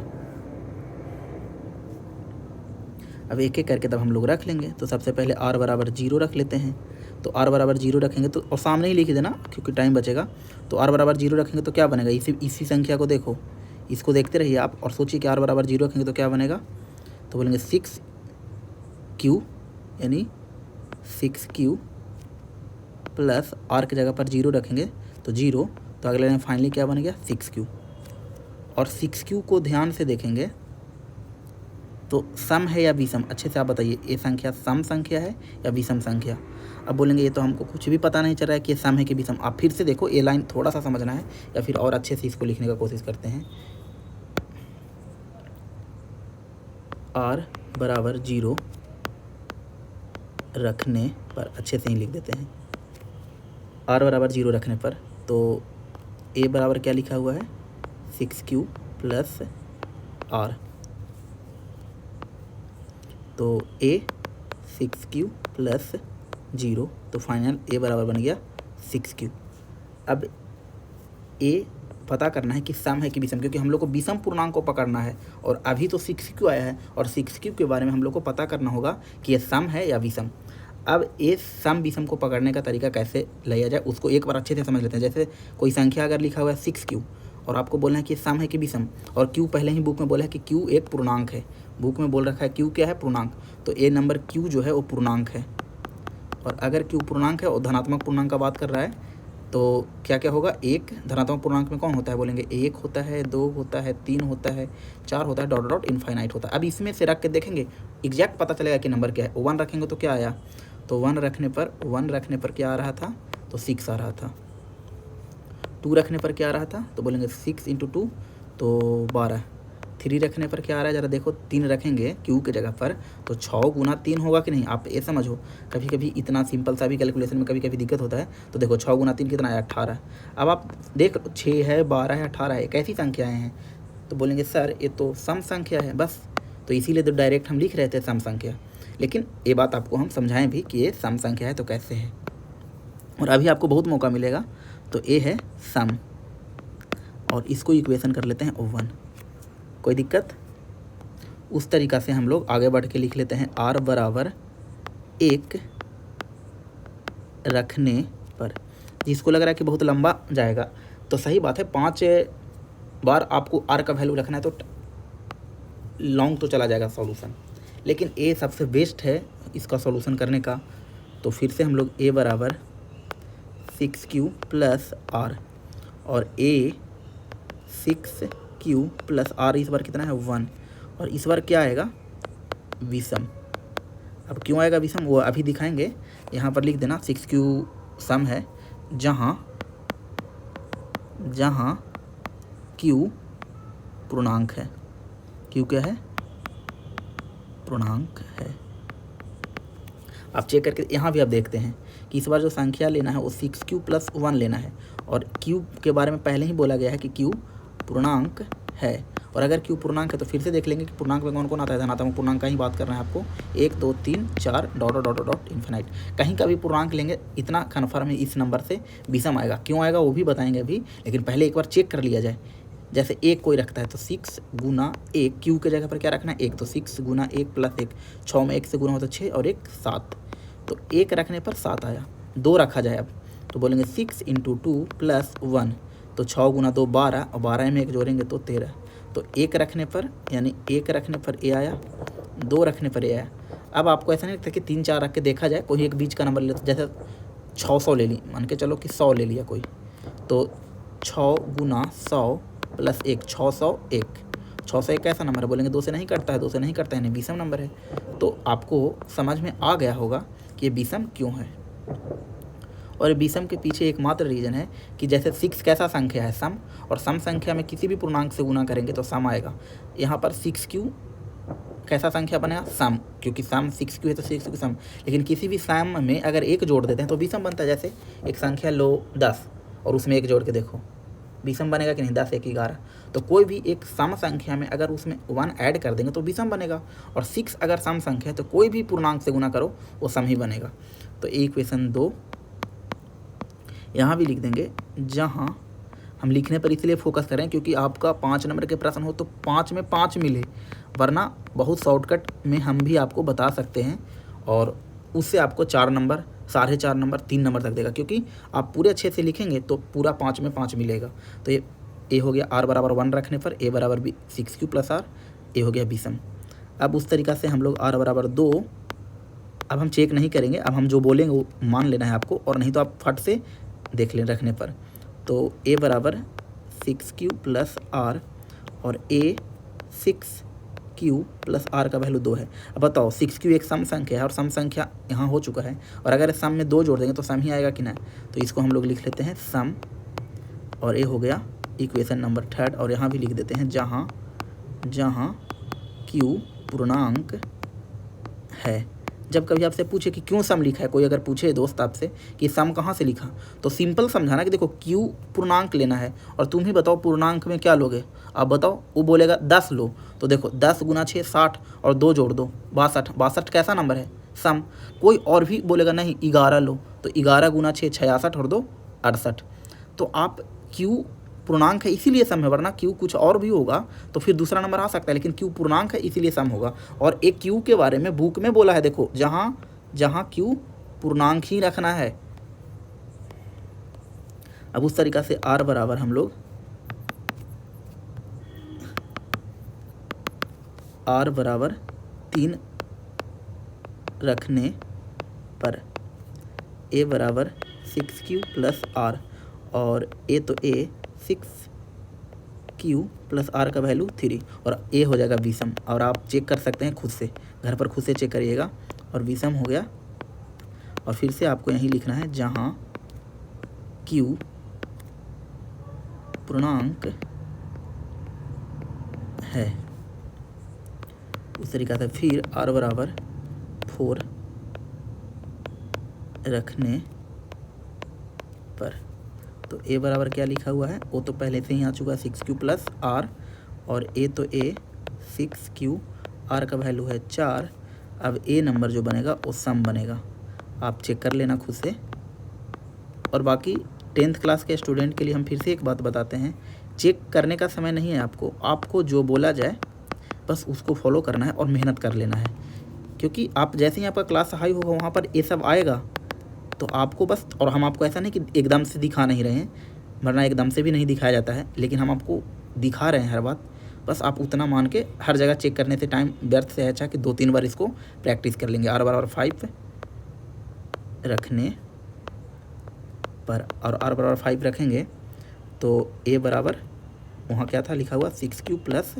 अब एक एक करके तब हम लोग रख लेंगे। तो सबसे पहले r बराबर 0 रख लेते हैं, तो r बराबर 0 रखेंगे तो, और सामने ही लिख देना क्योंकि टाइम बचेगा। तो r बराबर 0 रखेंगे तो क्या बनेगा, इसी संख्या को देखो, इसको देखते रहिए आप और सोचिए कि r बराबर 0 रखेंगे तो क्या बनेगा, तो बोलेंगे 6q यानी 6q प्लस r की जगह पर 0 रखेंगे तो 0, तो अगले लाइन फाइनली क्या बन गया 6q। और 6q को ध्यान से देखेंगे तो सम है या विषम, अच्छे से आप बताइए ये संख्या सम संख्या है या विषम संख्या। अब बोलेंगे ये तो हमको कुछ भी पता नहीं चल रहा है कि ये सम है कि विषम। आप फिर से देखो ये लाइन थोड़ा सा समझना है या फिर और अच्छे से इसको लिखने का कोशिश करते हैं। r बराबर 0 रखने पर, अच्छे से ही लिख देते हैं, r बराबर 0 रखने पर तो a बराबर क्या लिखा हुआ है 6q प्लस r, तो a 6q प्लस 0, तो फाइनल a बराबर बन गया 6q। अब a पता करना है कि सम है कि विषम, क्योंकि हम लोग को विषम पूर्णांक को पकड़ना है और अभी तो 6q आया है और 6q के बारे में हम लोग को पता करना होगा कि ये सम है या विषम। अब ये सम विषम को पकड़ने का तरीका कैसे लिया जाए उसको एक बार अच्छे से समझ लेते हैं। जैसे कोई संख्या अगर लिखा हुआ है 6q और आपको बोलना है कि सम है कि विषम, और q पहले ही बुक में बोला है कि q एक पूर्णांक है, बुक में बोल रखा है q क्या है पूर्णांक, तो ये नंबर q जो है वो पूर्णांक है। और अगर q पूर्णांक है और धनात्मक पूर्णांक का बात कर रहा है तो क्या क्या होगा, एक धनात्मक पूर्णांक में कौन होता है, बोलेंगे 1 होता है, 2 होता है, 3 होता है, 4 होता है, डॉट डॉट इनफाइनाइट होता है। अब इसमें से रख के देखेंगे एग्जैक्ट पता चलेगा कि नंबर क्या है। 1 रखेंगे तो क्या आया, तो 1 रखने पर क्या आ रहा था, तो 6 आ रहा था। 2 रखने पर क्या आ रहा था, तो बोलेंगे 6 × 2 तो 12। 3 रखने पर क्या आ रहा है, ज़रा देखो 3 रखेंगे क्यू के जगह पर तो 6 × 3 होगा कि नहीं। आप ये समझो, कभी कभी इतना सिंपल सा भी कैलकुलेशन में कभी कभी दिक्कत होता है। तो देखो 6 × 3 कितना है, 18। अब आप देख 6 है, 12 है, 18 है, कैसी संख्याएँ हैं। तो बोलेंगे सर ये तो सम संख्या है बस, तो इसीलिए तो डायरेक्ट हम लिख रहे थे सम संख्या। लेकिन ये बात आपको हम समझाएं भी कि ये सम संख्या है तो कैसे है। और अभी आपको बहुत मौका मिलेगा। तो ए है सम, और इसको इक्वेशन कर लेते हैं O1। कोई दिक्कत? उस तरीक़ा से हम लोग आगे बढ़ के लिख लेते हैं R बराबर 1 रखने पर। जिसको लग रहा है कि बहुत लंबा जाएगा तो सही बात है, 5 बार आपको R का वैल्यू रखना है तो लॉन्ग तो चला जाएगा सॉल्यूशन, लेकिन ए सबसे बेस्ट है इसका सॉल्यूशन करने का। तो फिर से हम लोग ए बराबर 6Q + R, और ए 6Q + R इस बार कितना है 1, और इस बार क्या आएगा विषम। अब क्यों आएगा विषम वो अभी दिखाएंगे। यहाँ पर लिख देना 6Q सम है जहाँ Q पूर्णांक है। Q क्या है, पूर्णांक है। आप चेक करके यहाँ भी आप देखते हैं कि इस बार जो संख्या लेना है वो 6Q + 1 लेना है, और Q के बारे में पहले ही बोला गया है कि Q पूर्णांक है। और अगर Q पूर्णांक है तो फिर से देख लेंगे कि पूर्णांक में कौन कौन आता है। धनात्मक पूर्णांक का ही बात करना है आपको, 1 2 3 4 ... इन्फिनाइट। कहीं का भी पूर्णांक लेंगे इतना कन्फर्म है इस नंबर से विषम आएगा। क्यों आएगा वो भी बताएंगे अभी, लेकिन पहले एक बार चेक कर लिया जाए। जैसे 1 कोई रखता है तो 6 × 1, Q के जगह पर क्या रखना है 1, तो 6 × 1 + 1, 6 में 1 से गुना हो तो 6 और 1 7, तो 1 रखने पर 7 आया। 2 रखा जाए अब तो बोलेंगे 6 × 2 + 1, तो 6 × 2 12, और 12 में 1 जोड़ेंगे तो 13। तो 1 रखने पर यानी 1 रखने पर ए आया, 2 रखने पर ए आया। अब आपको ऐसा नहीं लगता कि 3 4 रख के देखा जाए, कोई एक बीच का नंबर ले, जैसे 600 ले ली, मान के चलो कि 100 ले लिया कोई, तो 6 × 100 + 1 601। 601 कैसा नंबर है, बोलेंगे 2 से नहीं कटता है, 2 से नहीं कटता है, यानी विषम नंबर है। तो आपको समझ में आ गया होगा कि ये विषम क्यों है। और विषम के पीछे एकमात्र रीज़न है कि जैसे 6 कैसा संख्या है सम, और सम संख्या में किसी भी पूर्णांक से गुना करेंगे तो सम आएगा। यहाँ पर 6Q कैसा संख्या बनेगा सम, क्योंकि सम 6Q है तो 6Q सम। लेकिन किसी भी सम में अगर 1 जोड़ देते हैं तो विषम बनता है। जैसे एक संख्या लो 10 और उसमें 1 जोड़ के देखो, विषम बनेगा कि नहीं, 10 1 11। तो कोई भी एक सम संख्या में अगर उसमें 1 ऐड कर देंगे तो विषम बनेगा। और 6 अगर सम संख्या है तो कोई भी पूर्णांक से गुना करो वो सम ही बनेगा। तो इक्वेशन 2 यहाँ भी लिख देंगे, जहाँ हम लिखने पर इसलिए फोकस करें क्योंकि आपका 5 नंबर के प्रश्न हो तो 5 में 5 मिले, वरना बहुत शॉर्टकट में हम भी आपको बता सकते हैं और उससे आपको 4 नंबर 4.5 नंबर 3 नंबर तक देगा, क्योंकि आप पूरे अच्छे से लिखेंगे तो पूरा 5 में 5 मिलेगा। तो ये ए हो गया R बराबर 1 रखने पर, ए बराबर 6Q + R, ए हो गया विषम। अब उस तरीक़ा से हम लोग R बराबर 2, अब हम चेक नहीं करेंगे, अब हम जो बोलेंगे वो मान लेना है आपको, और नहीं तो आप फट से देख लें रखने पर। तो ए बराबर 6Q + R, और ए 6Q + R का वैल्यू 2 है। अब बताओ 6Q एक सम संख्या है और सम संख्या यहाँ हो चुका है, और अगर सम में 2 जोड़ देंगे तो सम ही आएगा कि ना। तो इसको हम लोग लिख लेते हैं सम, और ए हो गया इक्वेशन नंबर 3। और यहाँ भी लिख देते हैं जहाँ Q पूर्णांक है। जब कभी आपसे पूछे कि क्यों सम लिखा है, कोई अगर पूछे दोस्त आपसे कि सम कहाँ से लिखा, तो सिंपल समझाना कि देखो Q पूर्णांक लेना है, और तुम ही बताओ पूर्णांक में क्या लोगे। आप बताओ, वो बोलेगा 10 लो, तो देखो 10 × 6 60, और 2 जोड़ दो 62। 62 कैसा नंबर है सम। कोई और भी बोलेगा नहीं 11 लो, तो 11 × 6 66, और 2 68। तो आप Q पूर्णांक है इसीलिए सम है, वरना Q कुछ और भी होगा तो फिर दूसरा नंबर आ सकता है, लेकिन Q पूर्णांक है इसीलिए सम होगा। और एक Q के बारे में बुक में बोला है, देखो जहाँ Q पूर्णांक ही रखना है। अब उस तरीक़ा से R बराबर हम लोग R बराबर 3 रखने पर A बराबर 6Q + R, और ए तो ए 6Q + R का वैल्यू 3, और ए हो जाएगा विषम। और आप चेक कर सकते हैं खुद से, घर पर खुद से चेक करिएगा, और विषम हो गया। और फिर से आपको यहीं लिखना है जहाँ Q पूर्णांक है। उस तरीक़ा से फिर r बराबर 4 रखने पर तो a बराबर क्या लिखा हुआ है, वो तो पहले से ही आ चुका है 6q प्लस r, और a तो a 6q, r का वैल्यू है 4। अब a नंबर जो बनेगा वो सम बनेगा, आप चेक कर लेना खुद से। और बाकी 10th क्लास के स्टूडेंट के लिए हम फिर से एक बात बताते हैं, चेक करने का समय नहीं है आपको जो बोला जाए बस उसको फॉलो करना है और मेहनत कर लेना है, क्योंकि आप जैसे ही आपका क्लास हाई होगा वहाँ पर ये सब आएगा तो आपको बस, और हम आपको ऐसा नहीं कि एकदम से दिखा नहीं रहे हैं, वरना एकदम से भी नहीं दिखाया जाता है, लेकिन हम आपको दिखा रहे हैं हर बात, बस आप उतना मान के हर जगह चेक करने से टाइम व्यर्थ से अच्छा कि 2-3 बार इसको प्रैक्टिस कर लेंगे। r बराबर 5 रखने पर, और r बराबर 5 रखेंगे तो a बराबर वहाँ क्या था लिखा हुआ 6q प्लस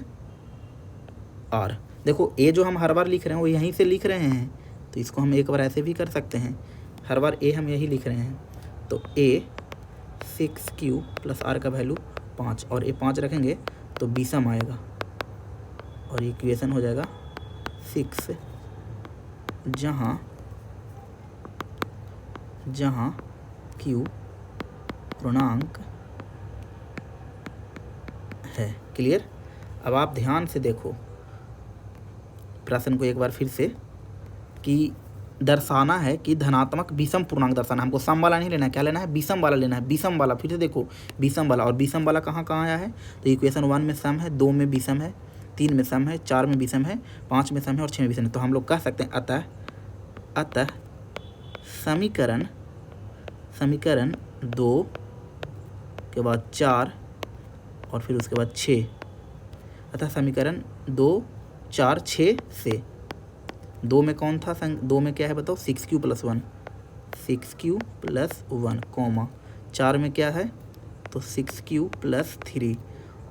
r। देखो a जो हम हर बार लिख रहे हैं वो यहीं से लिख रहे हैं, तो इसको हम एक बार ऐसे भी कर सकते हैं, हर बार a हम यही लिख रहे हैं। तो a 6q प्लस r का वैल्यू 5, और a 5 रखेंगे तो b सम आएगा, और इक्वेशन हो जाएगा 6, जहाँ q पूर्णांक है। क्लियर। अब आप ध्यान से देखो प्रश्न को एक बार फिर से, कि दर्शाना है कि धनात्मक विषम पूर्णांक दर्शाना, हमको सम वाला नहीं लेना है, क्या लेना है, विषम वाला लेना है। विषम वाला फिर से देखो, विषम वाला, और विषम वाला कहाँ कहाँ आया है, तो इक्वेशन 1 में सम है, 2 में विषम है, 3 में सम है, 4 में विषम है, 5 में सम है और 6 में विषम है। तो हम लोग कह सकते हैं अतः समीकरण 2 के बाद 4 और फिर उसके बाद 6, अतः समीकरण 2, 4, 6 से 2 में कौन था, 2 में क्या है बताओ, 6q plus 1, 6q plus 1, comma 4 में क्या है तो 6q प्लस 3,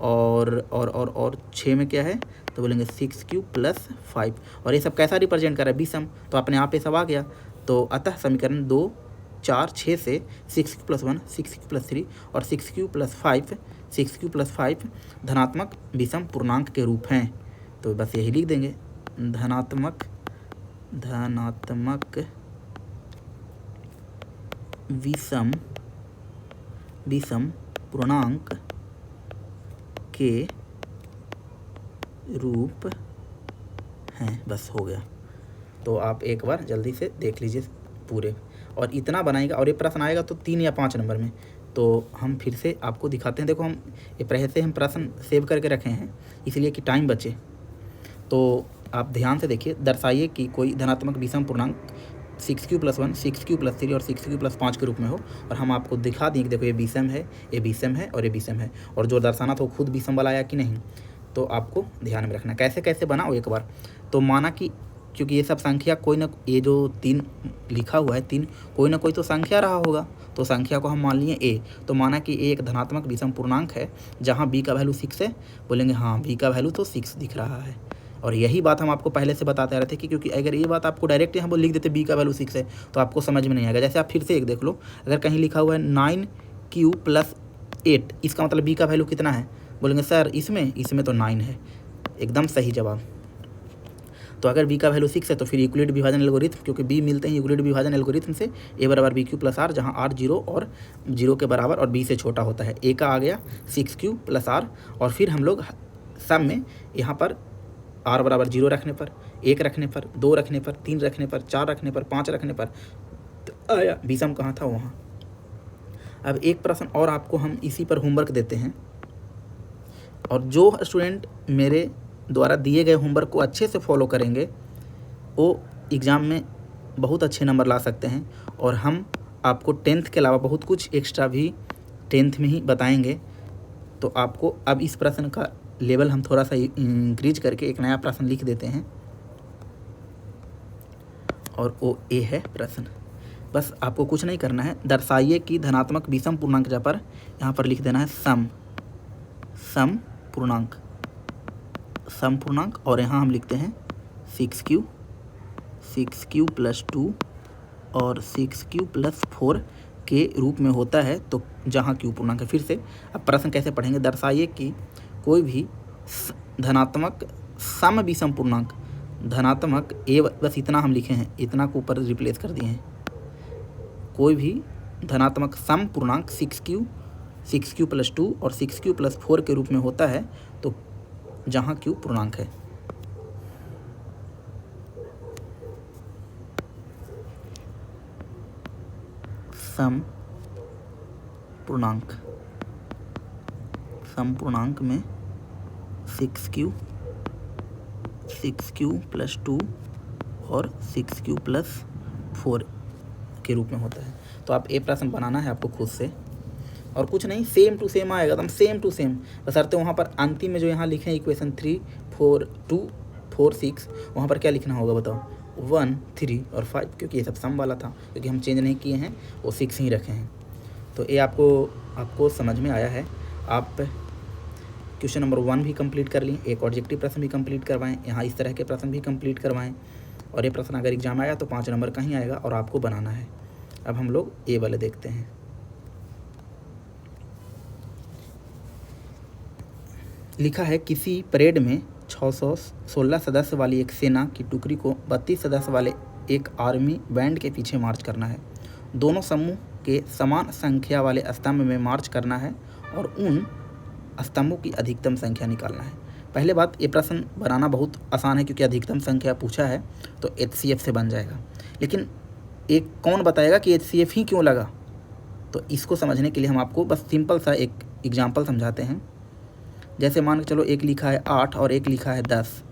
और 6 में क्या है तो बोलेंगे 6q प्लस 5। और ये सब कैसा रिप्रेजेंट कर रहा है, विषम, तो अपने आप ये सब आ गया। तो अतः समीकरण 2, 4, 6 से 6q प्लस 1, 6q प्लस 3 और 6q प्लस 5 धनात्मक विषम पूर्णांक के रूप हैं। तो बस यही लिख देंगे, धनात्मक विषम पूर्णांक के रूप हैं। बस हो गया। तो आप एक बार जल्दी से देख लीजिए पूरे, और इतना बनाएगा, और ये प्रश्न आएगा तो 3 या 5 नंबर में। तो हम फिर से आपको दिखाते हैं, देखो हम ये पहले से हम प्रश्न सेव करके रखे हैं इसलिए कि टाइम बचे। तो आप ध्यान से देखिए, दर्शाइए कि कोई धनात्मक विषम पूर्णांक 6q प्लस 1, 6q प्लस 3 और 6q प्लस 5 के रूप में हो, और हम आपको दिखा दें कि देखो ये विषम है, ये विषम है और ये विषम है, और जो दर्शाना था वो खुद विषम वाला आया कि नहीं, तो आपको ध्यान में रखना। कैसे कैसे बनाओ एक बार, तो माना कि क्योंकि ये सब संख्या कोई ना, ये जो 3 लिखा हुआ है 3 कोई ना कोई तो संख्या रहा होगा, तो संख्या को हम मान लिए a, तो माना कि a एक धनात्मक विषम पूर्णांक है जहाँ b का वैल्यू 6 है, बोलेंगे हाँ b का वैल्यू तो 6 दिख रहा है। और यही बात हम आपको पहले से बताते आ रहे थे कि क्योंकि अगर ये बात आपको डायरेक्ट यहाँ पर लिख देते b का वैल्यू 6 है तो आपको समझ में नहीं आएगा। जैसे आप फिर से एक देख लो, अगर कहीं लिखा हुआ है 9q प्लस 8, इसका मतलब b का वैल्यू कितना है, बोलेंगे सर इसमें तो 9 है, एकदम सही जवाब। तो अगर b का वैल्यू 6 है तो फिर यूक्लिड विभाजन एल्गोरिथम, क्योंकि b मिलते हैं यूक्लिड विभाजन एल्गोरिथम से, a बराबर bq प्लस r, जहाँ r 0 और 0 के बराबर और b से छोटा होता है। a का आ गया 6q प्लस r, और फिर हम लोग सब में यहाँ पर r बराबर 0 रखने पर, 1 रखने पर, 2 रखने पर, 3 रखने पर, 4 रखने पर, 5 रखने पर, तो आया विषम कहाँ था वहाँ। अब एक प्रश्न और आपको हम इसी पर होमवर्क देते हैं, और जो स्टूडेंट मेरे द्वारा दिए गए होमवर्क को अच्छे से फॉलो करेंगे वो एग्ज़ाम में बहुत अच्छे नंबर ला सकते हैं। और हम आपको 10th के अलावा बहुत कुछ एक्स्ट्रा भी 10th में ही बताएंगे। तो आपको अब इस प्रश्न का लेवल हम थोड़ा सा इंक्रीज करके एक नया प्रश्न लिख देते हैं, और वो ए है प्रश्न। बस आपको कुछ नहीं करना है, दर्शाइए कि धनात्मक विषम पूर्णांक, जहाँ पर यहाँ पर लिख देना है सम पूर्णांक, और यहाँ हम लिखते हैं 6q प्लस 2 और 6q प्लस 4 के रूप में होता है तो जहाँ क्यू पूर्णांक है। फिर से अब प्रश्न कैसे पढ़ेंगे, दर्शाइए कि कोई भी धनात्मक सम विषम पूर्णांक, धनात्मक ए बस इतना हम लिखे हैं, इतना को ऊपर रिप्लेस कर दिए हैं, कोई भी धनात्मक सम पूर्णांक 6q प्लस 2 और 6q प्लस 4 के रूप में होता है तो जहाँ q पूर्णांक है। सम पूर्णांक में 6q प्लस 2 और 6q प्लस 4 के रूप में होता है। तो आप ये प्रश्न बनाना है आपको खुद से, और कुछ नहीं, सेम टू सेम आएगा, एकदम सेम टू सेम, बशर्ते वहाँ पर अंतिम में जो यहाँ लिखे हैं इक्वेशन 3 4 2 4 6, वहाँ पर क्या लिखना होगा बताओ, 1 3 और 5, क्योंकि ये सब सम वाला था, क्योंकि हम चेंज नहीं किए हैं, वो 6 ही रखे हैं। तो ये आपको समझ में आया है। आप क्वेश्चन नंबर 1 भी कंप्लीट कर लिए, एक ऑब्जेक्टिव प्रश्न भी कंप्लीट करवाएं, यहाँ इस तरह के प्रश्न भी कंप्लीट करवाएं, और ये प्रश्न अगर एग्जाम आया तो 5 नंबर का ही आएगा और आपको बनाना है। अब हम लोग ए वाले देखते हैं। लिखा है किसी परेड में 616 सदस्य वाली एक सेना की टुकड़ी को 32 सदस्य वाले एक आर्मी बैंड के पीछे मार्च करना है। दोनों समूह के समान संख्या वाले स्तंभ में मार्च करना है और उन स्तंभों की अधिकतम संख्या निकालना है। पहले बात, ये प्रश्न बनाना बहुत आसान है क्योंकि अधिकतम संख्या पूछा है तो HCF से बन जाएगा। लेकिन एक कौन बताएगा कि HCF ही क्यों लगा, तो इसको समझने के लिए हम आपको बस सिंपल सा एक एग्जाम्पल समझाते हैं। जैसे मान के चलो एक लिखा है 8 और एक लिखा है 10।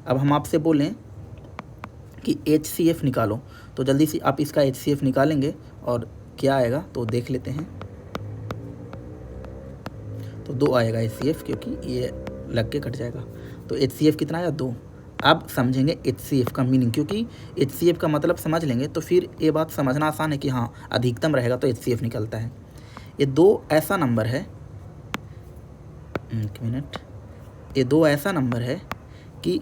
अब हम आपसे बोलें कि HCF निकालो, तो जल्दी से आप इसका HCF निकालेंगे और क्या आएगा तो देख लेते हैं। तो 2 आएगा HCF, क्योंकि ये लग के कट जाएगा। तो HCF कितना आया, 2। अब समझेंगे HCF का मीनिंग, क्योंकि HCF का मतलब समझ लेंगे तो फिर ये बात समझना आसान है कि हाँ अधिकतम रहेगा तो HCF निकलता है। ये 2 ऐसा नंबर है, एक मिनट, ये 2 ऐसा नंबर है कि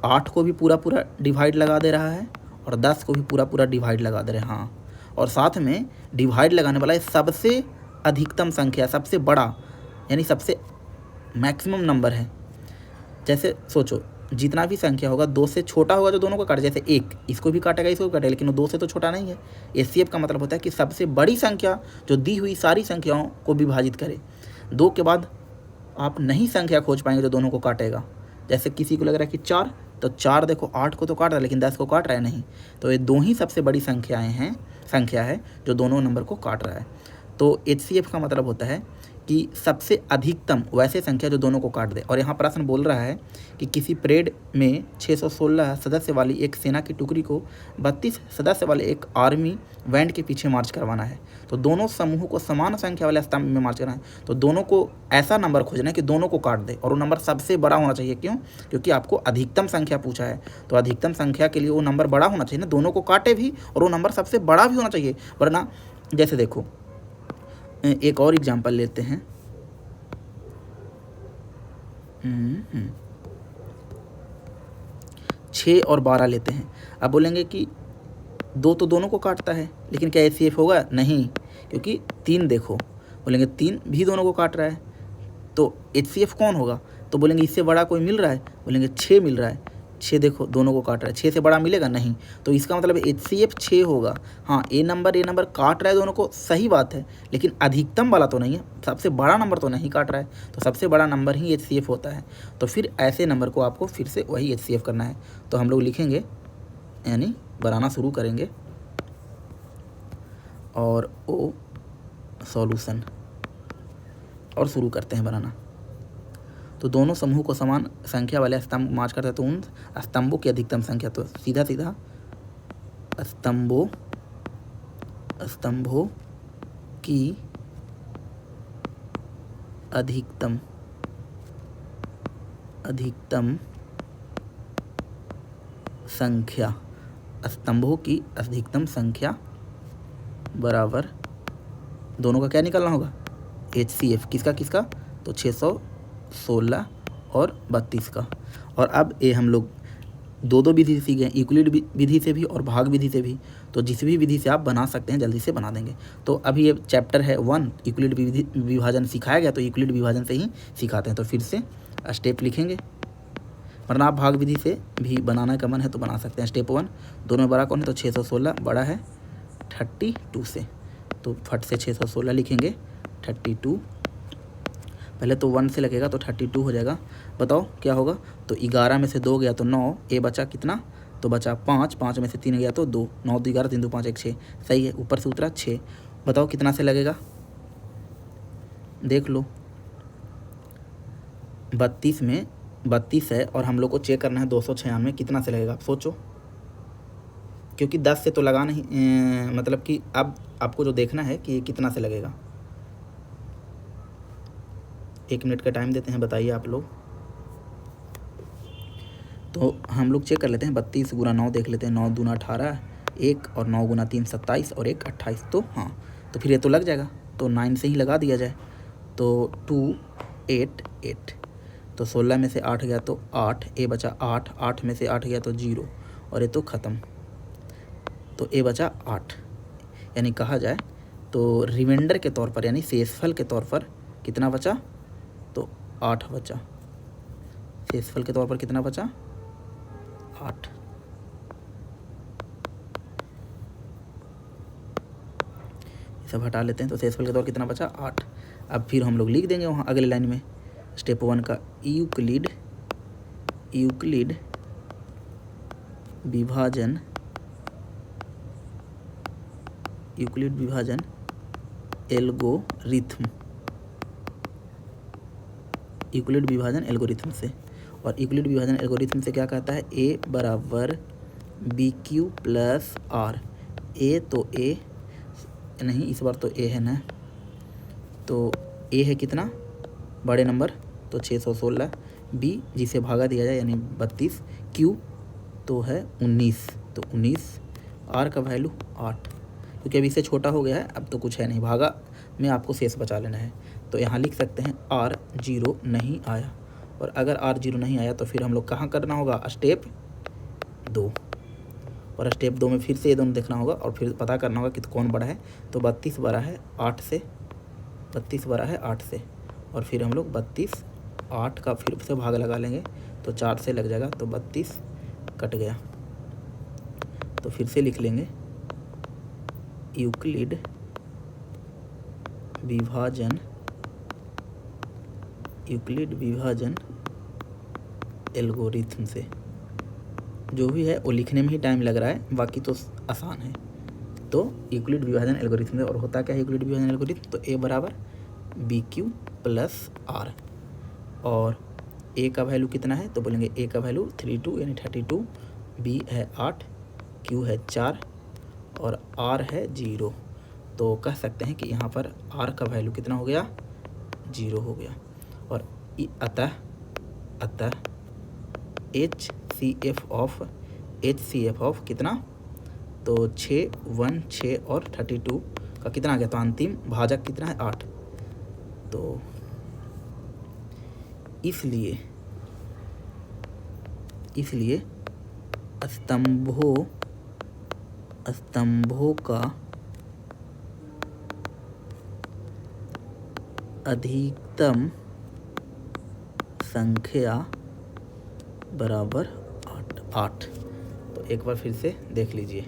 8 को भी पूरा पूरा डिवाइड लगा दे रहा है और 10 को भी पूरा पूरा डिवाइड लगा दे रहे हैं, हाँ, और साथ में डिवाइड लगाने वाला सबसे अधिकतम संख्या, सबसे बड़ा यानी सबसे मैक्सिमम नंबर है। जैसे सोचो जितना भी संख्या होगा 2 से छोटा होगा जो दोनों को काटे, जैसे 1 इसको भी काटेगा इसको भी काटेगा, लेकिन वो 2 से तो छोटा नहीं है। HCF का मतलब होता है कि सबसे बड़ी संख्या जो दी हुई सारी संख्याओं को विभाजित करे। 2 के बाद आप नहीं संख्या खोज पाएंगे जो दोनों को काटेगा। जैसे किसी को लग रहा है कि 4, तो 4 देखो 8 को तो काट रहा है लेकिन 10 को काट रहा है नहीं, तो ये 2 ही सबसे बड़ी संख्या है जो दोनों नंबर को काट रहा है। तो HCF का मतलब होता है कि सबसे अधिकतम वैसे संख्या जो दोनों को काट दे। और यहाँ प्रश्न बोल रहा है कि किसी परेड में 616 सदस्य वाली एक सेना की टुकड़ी को 32 सदस्य वाले एक आर्मी बैंड के पीछे मार्च करवाना है। तो दोनों समूहों को समान संख्या वाले स्तंभ में मार्च करना है, तो दोनों को ऐसा नंबर खोजना है कि दोनों को काट दे, और वो नंबर सबसे बड़ा होना चाहिए। क्यों? क्योंकि आपको अधिकतम संख्या पूछा है, तो अधिकतम संख्या के लिए वो नंबर बड़ा होना चाहिए ना, दोनों को काटे भी और वो नंबर सबसे बड़ा भी होना चाहिए। वरना जैसे देखो एक और एग्जांपल लेते हैं, 6 और 12 लेते हैं। अब बोलेंगे कि 2 तो दोनों को काटता है, लेकिन क्या HCF होगा? नहीं, क्योंकि 3 देखो, बोलेंगे 3 भी दोनों को काट रहा है, तो HCF कौन होगा? तो बोलेंगे इससे बड़ा कोई मिल रहा है, बोलेंगे 6 मिल रहा है, 6 देखो दोनों को काट रहा है, 6 से बड़ा मिलेगा नहीं, तो इसका मतलब HCF 6 होगा। हाँ, ये नंबर काट रहा है दोनों को, सही बात है, लेकिन अधिकतम वाला तो नहीं है, सबसे बड़ा नंबर तो नहीं काट रहा है, तो सबसे बड़ा नंबर ही HCF होता है। तो फिर ऐसे नंबर को आपको फिर से वही HCF करना है। तो हम लोग लिखेंगे, यानी बनाना शुरू करेंगे, और ओ सॉल्यूशन, और शुरू करते हैं बनाना। तो दोनों समूह को समान संख्या वाले स्तंभ मार्च करते हैं, तो उन स्तंभों की अधिकतम संख्या, तो सीधा स्तंभों की अधिकतम संख्या, स्तंभों की अधिकतम संख्या बराबर दोनों का क्या निकालना होगा? HCF। किसका? तो 616 और 32 का। और अब ये हम लोग 2 विधि से सीख गए, यूक्लिड विधि से भी और भाग विधि से भी। तो जिस भी विधि से आप बना सकते हैं जल्दी से बना देंगे। तो अभी ये चैप्टर है 1 यूक्लिड विभाजन सिखाया गया, तो यूक्लिड विभाजन से ही सिखाते हैं। तो फिर से स्टेप लिखेंगे, वरना आप भाग विधि से भी बनाना का मन है तो बना सकते हैं। स्टेप 1, दोनों में बड़ा कौन है, तो 616 बड़ा है 32 से, तो फट से 616 लिखेंगे 32। पहले तो 1 से लगेगा तो 32 हो जाएगा। बताओ क्या होगा, तो 11 में से 2 गया तो 9, ए बचा कितना, तो बचा 5, 5 में से 3 गया तो 2, 9 2 11 3 2 5 1 6, सही है, ऊपर से उतरा 6। बताओ कितना से लगेगा, देख लो 32 में 32 है और हम लोग को चेक करना है 296, कितना से लगेगा आप सोचो, क्योंकि 10 से तो लगा नहीं, मतलब कि अब आपको जो देखना है कि ये कितना से लगेगा। 1 मिनट का टाइम देते हैं, बताइए आप लोग। तो हम लोग चेक कर लेते हैं, 32 गुना 9 देख लेते हैं, 9 दूना 18 1 और 9 गुना 3 27 और 1 28, तो हाँ तो फिर ये तो लग जाएगा, तो 9 से ही लगा दिया जाए। तो 2 8 8, तो 16 में से 8 गया तो 8, ए बचा 8, 8 में से 8 गया तो 0 और ये तो ख़त्म, तो ए बचा 8। यानी कहा जाए तो रिमाइंडर के तौर पर यानी शेषफल के तौर पर कितना बचा, तो 8 बचा। शेषफल के तौर पर कितना बचा, 8। सब हटा लेते हैं, तो शेषफल के तौर कितना बचा, 8। अब फिर हम लोग लिख देंगे वहाँ अगले लाइन में स्टेप 1 का यूक्लिड विभाजन एल्गोरिथम, यूक्लिड विभाजन एल्गोरिथम से। और यूक्लिड विभाजन एल्गोरिथम से क्या कहता है, ए बराबर बी क्यू प्लस आर। ए तो ए नहीं, इस बार तो ए है ना, तो ए है कितना, बड़े नंबर तो 616, बी जिसे भागा दिया जाए यानी 32, क्यू तो है 19, तो 19, आर का वैल्यू 8, क्योंकि अभी इससे छोटा हो गया है, अब तो कुछ है नहीं, भागा में आपको शेष बचा लेना है। तो यहाँ लिख सकते हैं आर 0 नहीं आया, और अगर आर 0 नहीं आया तो फिर हम लोग कहाँ करना होगा, स्टेप 2, और स्टेप 2 में फिर से ये दोनों देखना होगा और फिर पता करना होगा कि कौन बड़ा है। तो 32 बड़ा है 8 से, 32 बड़ा है 8 से, और फिर हम लोग 32 8 का फिर से भाग लगा लेंगे तो 4 से लग जाएगा, तो 32 कट गया। तो फिर से लिख लेंगे यूक्लिड विभाजन एल्गोरिथम से। जो भी है वो लिखने में ही टाइम लग रहा है, बाकी तो आसान है। तो यूक्लिड विभाजन एल्गोरिथम से, और होता क्या है यूक्लिड विभाजन एल्गोरिथम, तो ए बराबर बी क्यू प्लस आर, और ए का वैल्यू कितना है, तो बोलेंगे ए का वैल्यू 32 यानी 32, बी है 8, क्यू है 4 और आर है 0। तो कह सकते हैं कि यहाँ पर आर का वैल्यू कितना हो गया, 0 हो गया। और अतः HCF ऑफ कितना, तो 6 1 6 और 32 का कितना आ गया, तो अंतिम भाजक कितना है, 8। तो इसलिए स्तंभों का अधिकतम संख्या बराबर 8। तो एक बार फिर से देख लीजिए,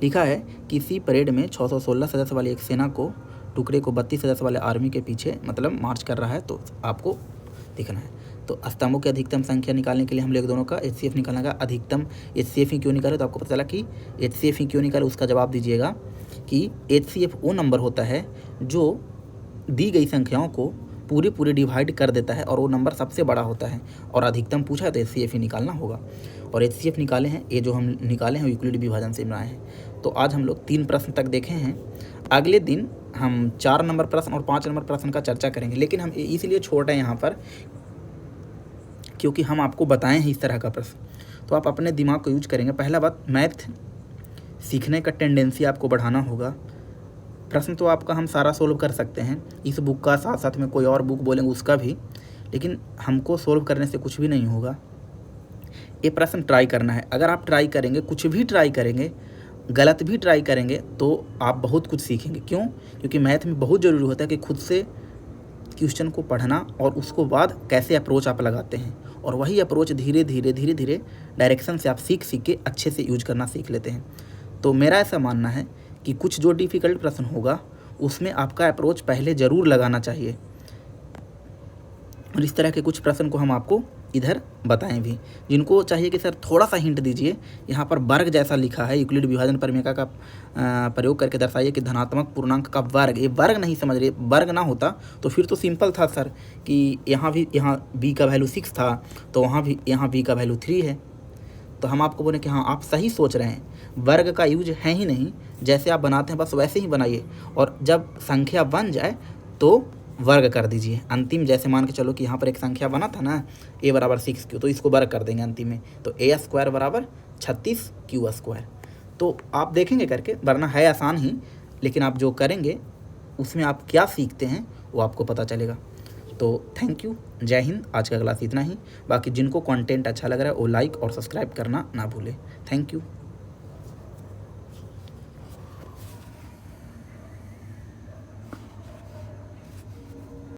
लिखा है किसी परेड में 616 सदस्य वाली एक सेना को टुकड़े को 32 सदस्य वाले आर्मी के पीछे मतलब मार्च कर रहा है, तो आपको दिखना है। तो स्तंभों की अधिकतम संख्या निकालने के लिए हम लोग दोनों का HCF निकालना का, अधिकतम HCF ही क्यों निकाले, तो आपको पता चला कि HCF ही क्यों निकाले, उसका जवाब दीजिएगा कि HCF वो नंबर होता है जो दी गई संख्याओं को पूरे डिवाइड कर देता है और वो नंबर सबसे बड़ा होता है, और अधिकतम पूछा है तो HCF ही निकालना होगा। और HCF निकाले हैं, ये जो हम निकाले हैं यूक्लिड विभाजन से बनाए हैं। तो आज हम लोग 3 प्रश्न तक देखे हैं, अगले दिन हम 4 नंबर प्रश्न और 5 नंबर प्रश्न का चर्चा करेंगे, लेकिन हम इसलिए छोड़ रहे हैं यहाँ पर क्योंकि हम आपको बताएं हैं इस तरह का प्रश्न, तो आप अपने दिमाग को यूज करेंगे। पहला बात, मैथ सीखने का टेंडेंसी आपको बढ़ाना होगा। प्रश्न तो आपका हम सारा सोल्व कर सकते हैं, इस बुक का साथ साथ में कोई और बुक बोलेंगे उसका भी, लेकिन हमको सोल्व करने से कुछ भी नहीं होगा। ये प्रश्न ट्राई करना है, अगर आप ट्राई करेंगे, कुछ भी ट्राई करेंगे, गलत भी ट्राई करेंगे तो आप बहुत कुछ सीखेंगे। क्यों? क्योंकि मैथ में बहुत ज़रूरी होता है कि खुद से क्वेश्चन को पढ़ना और उसको बाद कैसे अप्रोच आप लगाते हैं, और वही अप्रोच धीरे धीरे डायरेक्शन से आप सीख के अच्छे से यूज करना सीख लेते हैं। तो मेरा ऐसा मानना है कि कुछ जो डिफ़िकल्ट प्रश्न होगा उसमें आपका अप्रोच पहले ज़रूर लगाना चाहिए, और इस तरह के कुछ प्रश्न को हम आपको इधर बताएं भी। जिनको चाहिए कि सर थोड़ा सा हिंट दीजिए, यहाँ पर वर्ग जैसा लिखा है, यूक्लिड विभाजन परिमेय का प्रयोग करके दर्शाइए कि धनात्मक पूर्णांक का वर्ग, ये वर्ग नहीं समझ रहे, वर्ग ना होता तो फिर तो सिंपल था सर कि यहाँ b का वैल्यू 6 था तो वहाँ b का वैल्यू 3 है। तो हम आपको बोले कि हाँ आप सही सोच रहे हैं, वर्ग का यूज है ही नहीं, जैसे आप बनाते हैं बस वैसे ही बनाइए, और जब संख्या बन जाए तो वर्ग कर दीजिए अंतिम। जैसे मान के चलो कि यहाँ पर एक संख्या बना था ना a बराबर 6 क्यू, तो इसको वर्ग कर देंगे अंतिम में, तो a स्क्वायर बराबर 36 क्यू स्क्वायर। तो आप देखेंगे करके, वरना है आसान ही, लेकिन आप जो करेंगे उसमें आप क्या सीखते हैं वो आपको पता चलेगा। तो थैंक यू, जय हिंद। आज का क्लास इतना ही। बाकी जिनको कंटेंट अच्छा लग रहा है वो लाइक और सब्सक्राइब करना ना भूलें। Thank you.